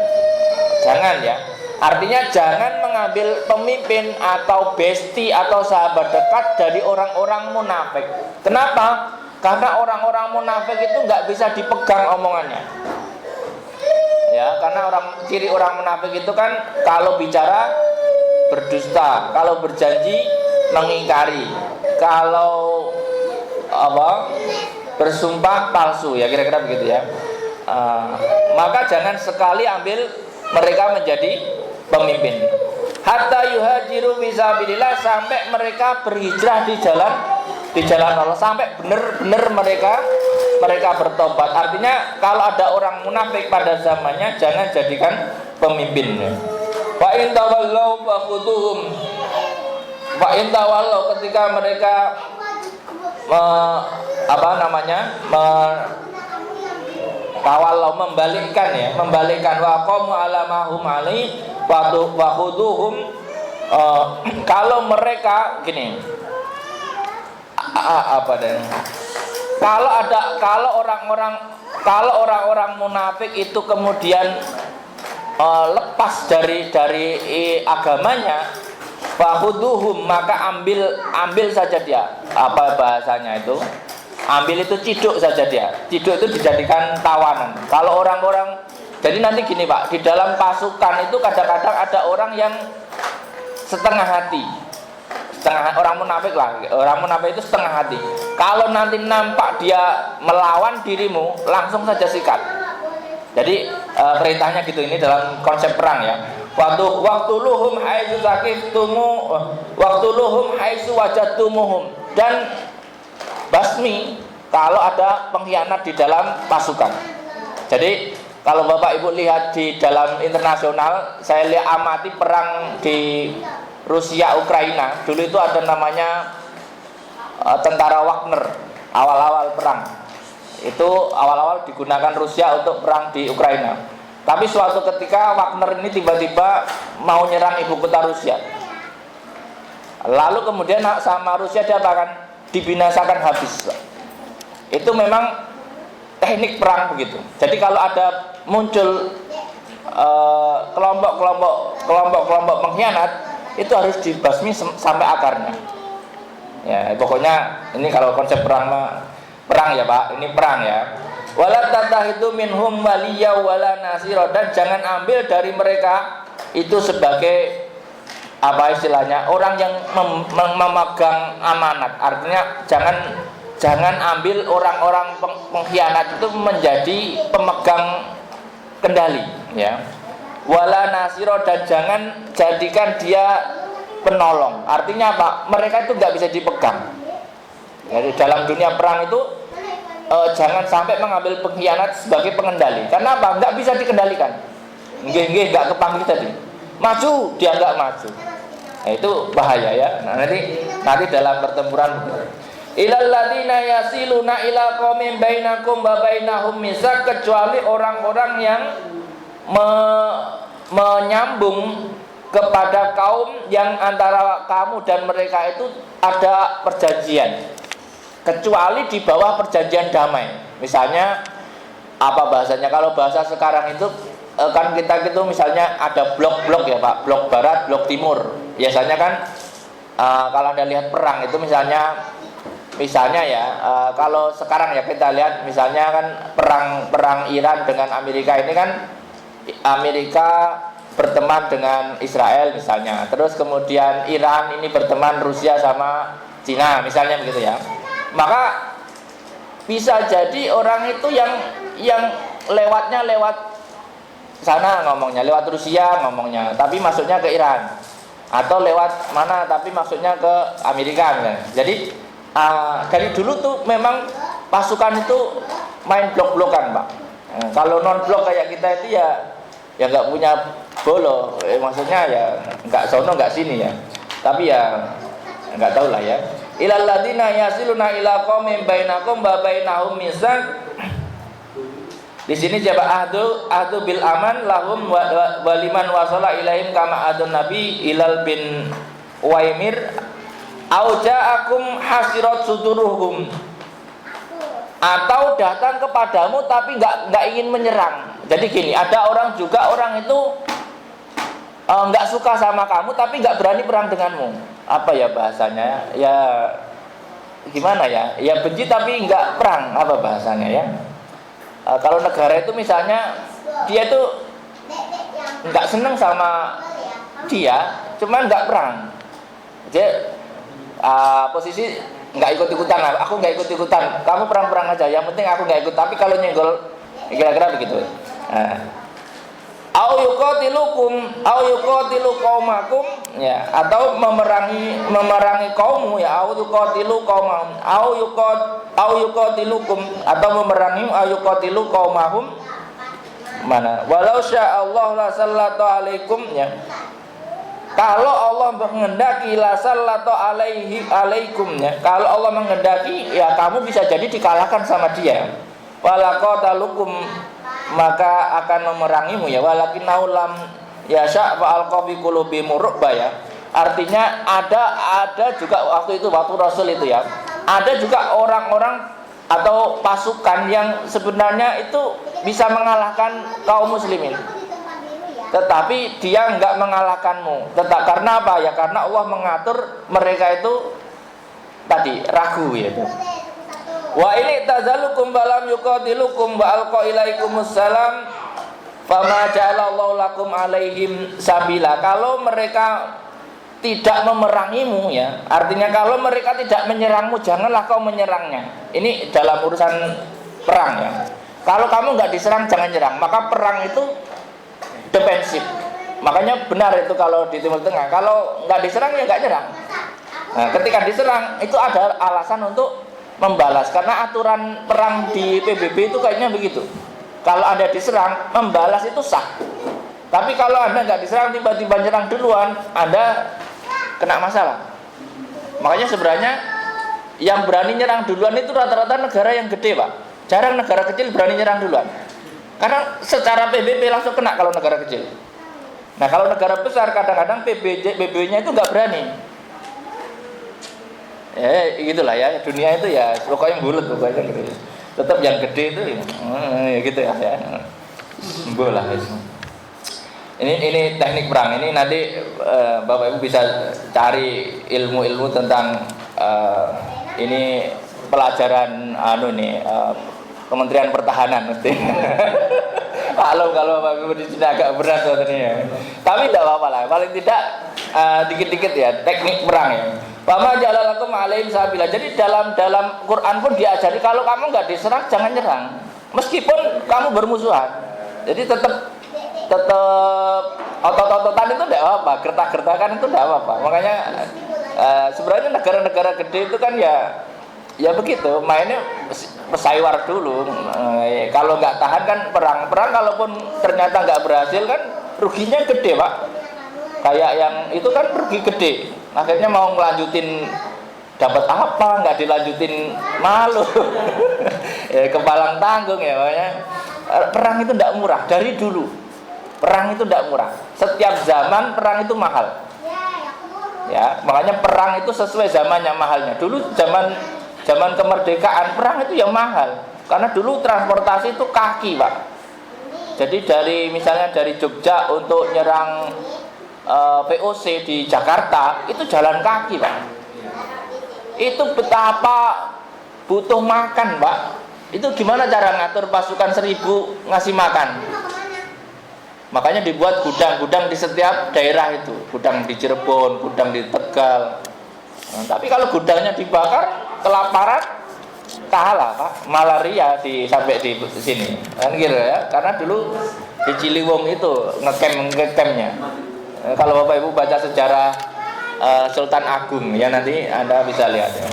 Jangan ya. Artinya jangan mengambil pemimpin atau besti atau sahabat dekat dari orang-orang munafik. Kenapa? Karena orang-orang munafik itu nggak bisa dipegang omongannya. Ya, karena ciri orang munafik itu kan kalau bicara berdusta, kalau berjanji mengingkari, kalau bersumpah palsu, ya kira-kira begitu ya. Maka jangan sekali ambil mereka menjadi pemimpin. Hatta yuhajiru fisabilillah, sampai mereka berhijrah di jalan Allah, sampai benar-benar mereka bertobat. Artinya kalau ada orang munafik pada zamannya jangan jadikan pemimpinnya. Wa in tawallau fakhuduhum. Wa in tawallau, ketika mereka membalikkan wa qamu ala ma hum ali wa khuduhum. Kalau mereka gini, kalau orang-orang munafik itu kemudian lepas dari agamanya, fahuduhum, maka ambil saja dia. Apa bahasanya itu? Ambil itu ciduk saja dia. Ciduk itu dijadikan tawanan. Kalau orang-orang, jadi nanti gini Pak, di dalam pasukan itu kadang-kadang ada orang yang setengah hati. Orang munafik lah. Orang munafik itu setengah hati. Kalau nanti nampak dia melawan dirimu, langsung saja sikat. Jadi perintahnya gitu, ini dalam konsep perang ya. Waqtuluhum haitsu saqiftumu waqtuluhum haitsu wajadtumuhum, dan basmi kalau ada pengkhianat di dalam pasukan. Jadi kalau Bapak Ibu lihat di dalam internasional, saya lihat amati perang di Rusia Ukraina, dulu itu ada namanya tentara Wagner. Awal-awal perang itu awal-awal digunakan Rusia untuk perang di Ukraina. Tapi suatu ketika Wagner ini tiba-tiba mau nyerang ibu kota Rusia. Lalu kemudian sama Rusia diapakan? Dibinasakan habis. Itu memang teknik perang begitu. Jadi kalau ada muncul kelompok-kelompok pengkhianat, itu harus dibasmi sampai akarnya. Ya, pokoknya ini kalau konsep perang ya Pak, ini perang ya. Wala tatahidu minhum waliya wala nasira, dan jangan ambil dari mereka itu sebagai apa istilahnya, orang yang memegang amanat. Artinya jangan ambil orang-orang pengkhianat itu menjadi pemegang kendali ya. Wala nasiro, dan jangan jadikan dia penolong. Artinya apa? Mereka itu nggak bisa dipegang. Jadi dalam dunia perang itu jangan sampai mengambil pengkhianat sebagai pengendali. Karena apa? Nggak bisa dikendalikan. Nggak kepanggil tadi. Maju, dia nggak maju. Nah, itu bahaya ya. Nah, nanti dalam pertempuran ilal ladina yasiluna ila qaumin bainakum wa bainahum misak, kecuali orang-orang yang menyambung kepada kaum yang antara kamu dan mereka itu ada perjanjian, kecuali di bawah perjanjian damai. Misalnya apa bahasanya, kalau bahasa sekarang itu kan kita gitu, misalnya ada blok-blok ya Pak, blok barat, blok timur. Biasanya kan kalau Anda lihat perang itu misalnya ya, kalau sekarang ya kita lihat misalnya kan perang Iran dengan Amerika ini kan, Amerika berteman dengan Israel misalnya, terus kemudian Iran ini berteman Rusia sama Cina misalnya begitu ya. Maka bisa jadi orang itu yang lewatnya lewat sana ngomongnya, lewat Rusia ngomongnya, tapi masuknya ke Iran, atau lewat mana tapi maksudnya ke Amerika misalnya. Jadi dari dulu tuh memang pasukan itu main blok-blokan Pak. Kalau non blok kayak kita itu ya nggak punya bolo, maksudnya ya nggak sono nggak sini ya, tapi ya nggak tahu lah ya. Ilal ladina yasiluna ila qaumin bainakum wa bainahum misak. Di sini jaba ahdu bil aman lahum wa liman wasala ilaihim kama adun nabi Ilal bin Uwaimir au ja'akum hasirat suduruhum, atau datang kepadamu tapi nggak ingin menyerang. Jadi gini, ada orang itu nggak suka sama kamu tapi nggak berani perang denganmu. Apa ya bahasanya? Ya gimana ya? Ya benci tapi nggak perang. Apa bahasanya ya? Kalau negara itu misalnya dia tuh nggak seneng sama dia, cuman nggak perang. Dia posisi nggak ikut-ikutan lah. Aku nggak ikut-ikutan. Kamu perang-perang aja. Yang penting aku nggak ikut. Tapi kalau nyenggol, kira-kira begitu. Au yuqatilu qaumakum ya, atau memerangi kaummu ya, au yuqatilu qaumahum au yuqatilukum, atau memerangi au yuqatilu qaumahum. Mana walau sya Allah la sallatu alaikum ya. Kalau Allah menghendaki la sallatu alaikum ya. Kalau Allah menghendaki ya kamu bisa jadi dikalahkan sama dia. Wala qatalukum, maka akan memerangimu ya. Walakinnahu lam yasha fa alqa fi qulubihim ru'ba ya. Artinya ada juga waktu Rasul itu ya. Ada juga orang-orang atau pasukan yang sebenarnya itu bisa mengalahkan kaum muslimin. Tetapi dia enggak mengalahkanmu. Karena apa ya? Karena Allah mengatur mereka itu tadi ragu ya. Wa ini tazalukum balam yuqatilukum wa alqa ilaikumus salam fama ja'alallahu lakum alaihim sabila. Kalau mereka tidak memerangimu ya, artinya kalau mereka tidak menyerangmu, janganlah kau menyerangnya. Ini dalam urusan perang ya. Kalau kamu enggak diserang, jangan nyerang. Maka perang itu defensif. Makanya benar itu kalau di Timur Tengah, kalau nggak diserang ya nggak nyerang. Nah, ketika diserang itu ada alasan untuk membalas, karena aturan perang di PBB itu kayaknya begitu. Kalau Anda diserang, membalas itu sah. Tapi kalau Anda nggak diserang, tiba-tiba nyerang duluan, Anda kena masalah. Makanya sebenarnya yang berani nyerang duluan itu rata-rata negara yang gede, Pak. Jarang negara kecil berani nyerang duluan. Karena secara PBB langsung kena kalau negara kecil. Nah kalau negara besar kadang-kadang PBB-nya itu nggak berani. Ya gitulah ya, dunia itu ya pokoknya bulat pokoknya gitu. Tetap yang gede itu gitu ya. Bolah. Ini teknik perang. Ini nanti Bapak Ibu bisa cari ilmu-ilmu tentang ini pelajaran Kementerian Pertahanan mesti. Kalau Bapak Ibu di sini agak berat sebenarnya. Tapi tidak apa-apa lah. Paling tidak dikit-dikit ya teknik perang ya. Fama ja'alakum alaihim sabila. Jadi dalam Quran pun diajari kalau kamu nggak diserang jangan nyerang. Meskipun kamu bermusuhan. Jadi tetap otot-ototan itu tidak apa-apa, gertak-gertakan itu tidak apa-apa. Makanya sebenarnya negara-negara gede itu kan ya begitu, mainnya pesaiwar dulu. Kalau nggak tahan kan perang kalaupun ternyata nggak berhasil kan ruginya gede, Pak. Kayak yang itu kan rugi gede. Akhirnya mau ngelanjutin dapat apa, nggak dilanjutin malu. Kepalang tanggung ya, makanya perang itu tidak murah dari dulu. Perang itu tidak murah. Setiap zaman perang itu mahal. Ya, makanya perang itu sesuai zamannya mahalnya. Dulu zaman kemerdekaan perang itu yang mahal. Karena dulu transportasi itu kaki, Pak. Jadi misalnya dari Jogja untuk nyerang VOC di Jakarta itu jalan kaki, Pak. Itu betapa butuh makan, Pak. Itu gimana cara ngatur pasukan 1000 ngasih makan? Makanya dibuat gudang-gudang di setiap daerah itu. Gudang di Cirebon, gudang di Tegal. Nah, tapi kalau gudangnya dibakar, kelaparan, kalah, Pak. Malaria sampai di sini. Kan gitu ya. Karena dulu di Ciliwung itu ngecampnya. Kalau Bapak Ibu baca sejarah Sultan Agung ya nanti Anda bisa lihat ya.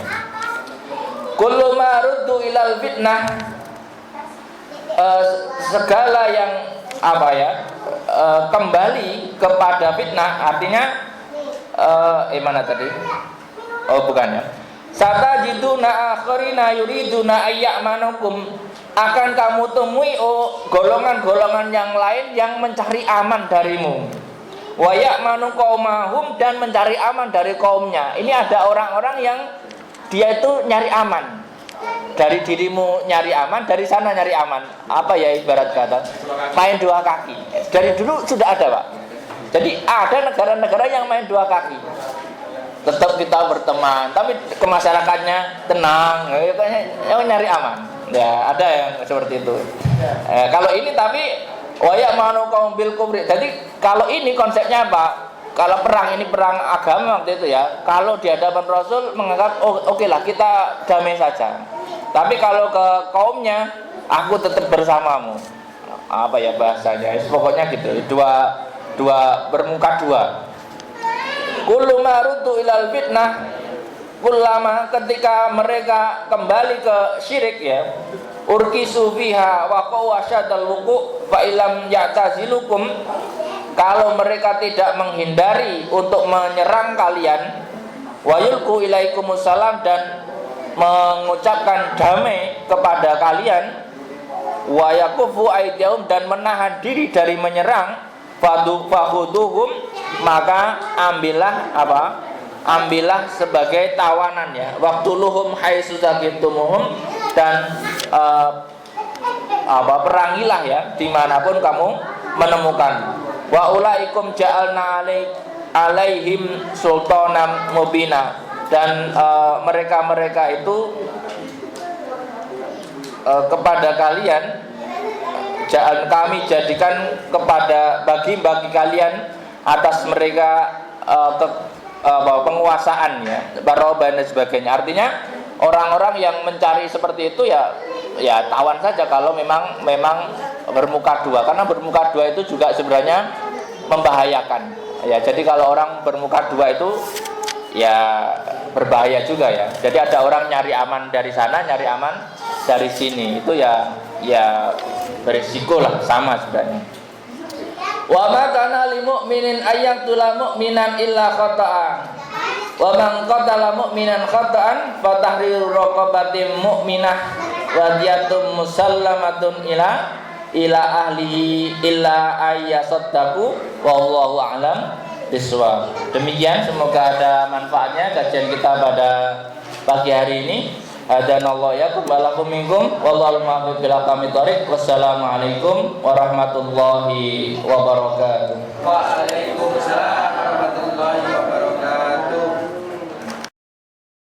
Kullu ma ruddu ilal fitnah, segala yang kembali kepada fitnah, artinya mana tadi? Oh bukan ya. Satajiduna akharina yuriduna ayyamanukum, akan kamu temui golongan-golongan yang lain yang mencari aman darimu. Wa ya'manu qaumahum, dan mencari aman dari kaumnya. Ini ada orang-orang yang dia itu nyari aman. Dari dirimu nyari aman, dari sana nyari aman. Apa ya ibarat kata? Main dua kaki. Dari dulu sudah ada, Pak. Jadi ada negara-negara yang main dua kaki. Tetap kita berteman, tapi ke masyarakatnya tenang, yang nyari aman. Ya, ada yang seperti itu. Kalau ini tapi wayak manu kaum bil kubri. Jadi kalau ini konsepnya apa? Kalau perang ini perang agama waktu itu ya. Kalau di hadapan Rasul menganggap oke lah kita damai saja. Tapi kalau ke kaumnya, aku tetap bersamamu. Apa ya bahasanya? Pokoknya gitu. Dua bermuka dua. Kullu marutu ilal fitnah, kullama, ketika mereka kembali ke syirik ya, urkisu fiha wa qawasyadal wuqu fa ilam ya'tazilukum, kalau mereka tidak menghindari untuk menyerang kalian, wa yulqu ilaikumussalam, dan mengucapkan damai kepada kalian, wa yakufu aydihum, dan menahan diri dari menyerang, fakhuduhum, maka ambillah sebagai tawanan ya, waqtuluhum haitsu sakintumuhum, dan perangilah ya dimanapun kamu menemukan. Wa ulaikum ja'alna alaihim sultanan mubina, dan mereka itu kepada kalian kami jadikan bagi kalian atas mereka penguasaan ya, baroban dan sebagainya. Artinya orang-orang yang mencari seperti itu ya tawan saja kalau memang bermuka dua, karena bermuka dua itu juga sebenarnya membahayakan ya. Jadi kalau orang bermuka dua itu ya berbahaya juga ya. Jadi ada orang nyari aman dari sana, nyari aman dari sini, itu ya berisiko lah, sama sebenarnya. Wa ma kana lil mu'minin ayyaqtula mu'minan illa khata'a. Wa man qatala mu'minan khata'an fa tahriru raqabatin mu'minah wa diyatun musallamatun ila ahlihi illa ayyasaddaqu wallahu a'lam bishawab. Demikian, semoga ada manfaatnya kajian kita pada pagi hari ini. Hadanallahu yakum walakum minkum wallahu muwaffiq ila aqwamit thoriq. Wassalamualaikum warahmatullahi wabarakatuh. Waalaikumsalam.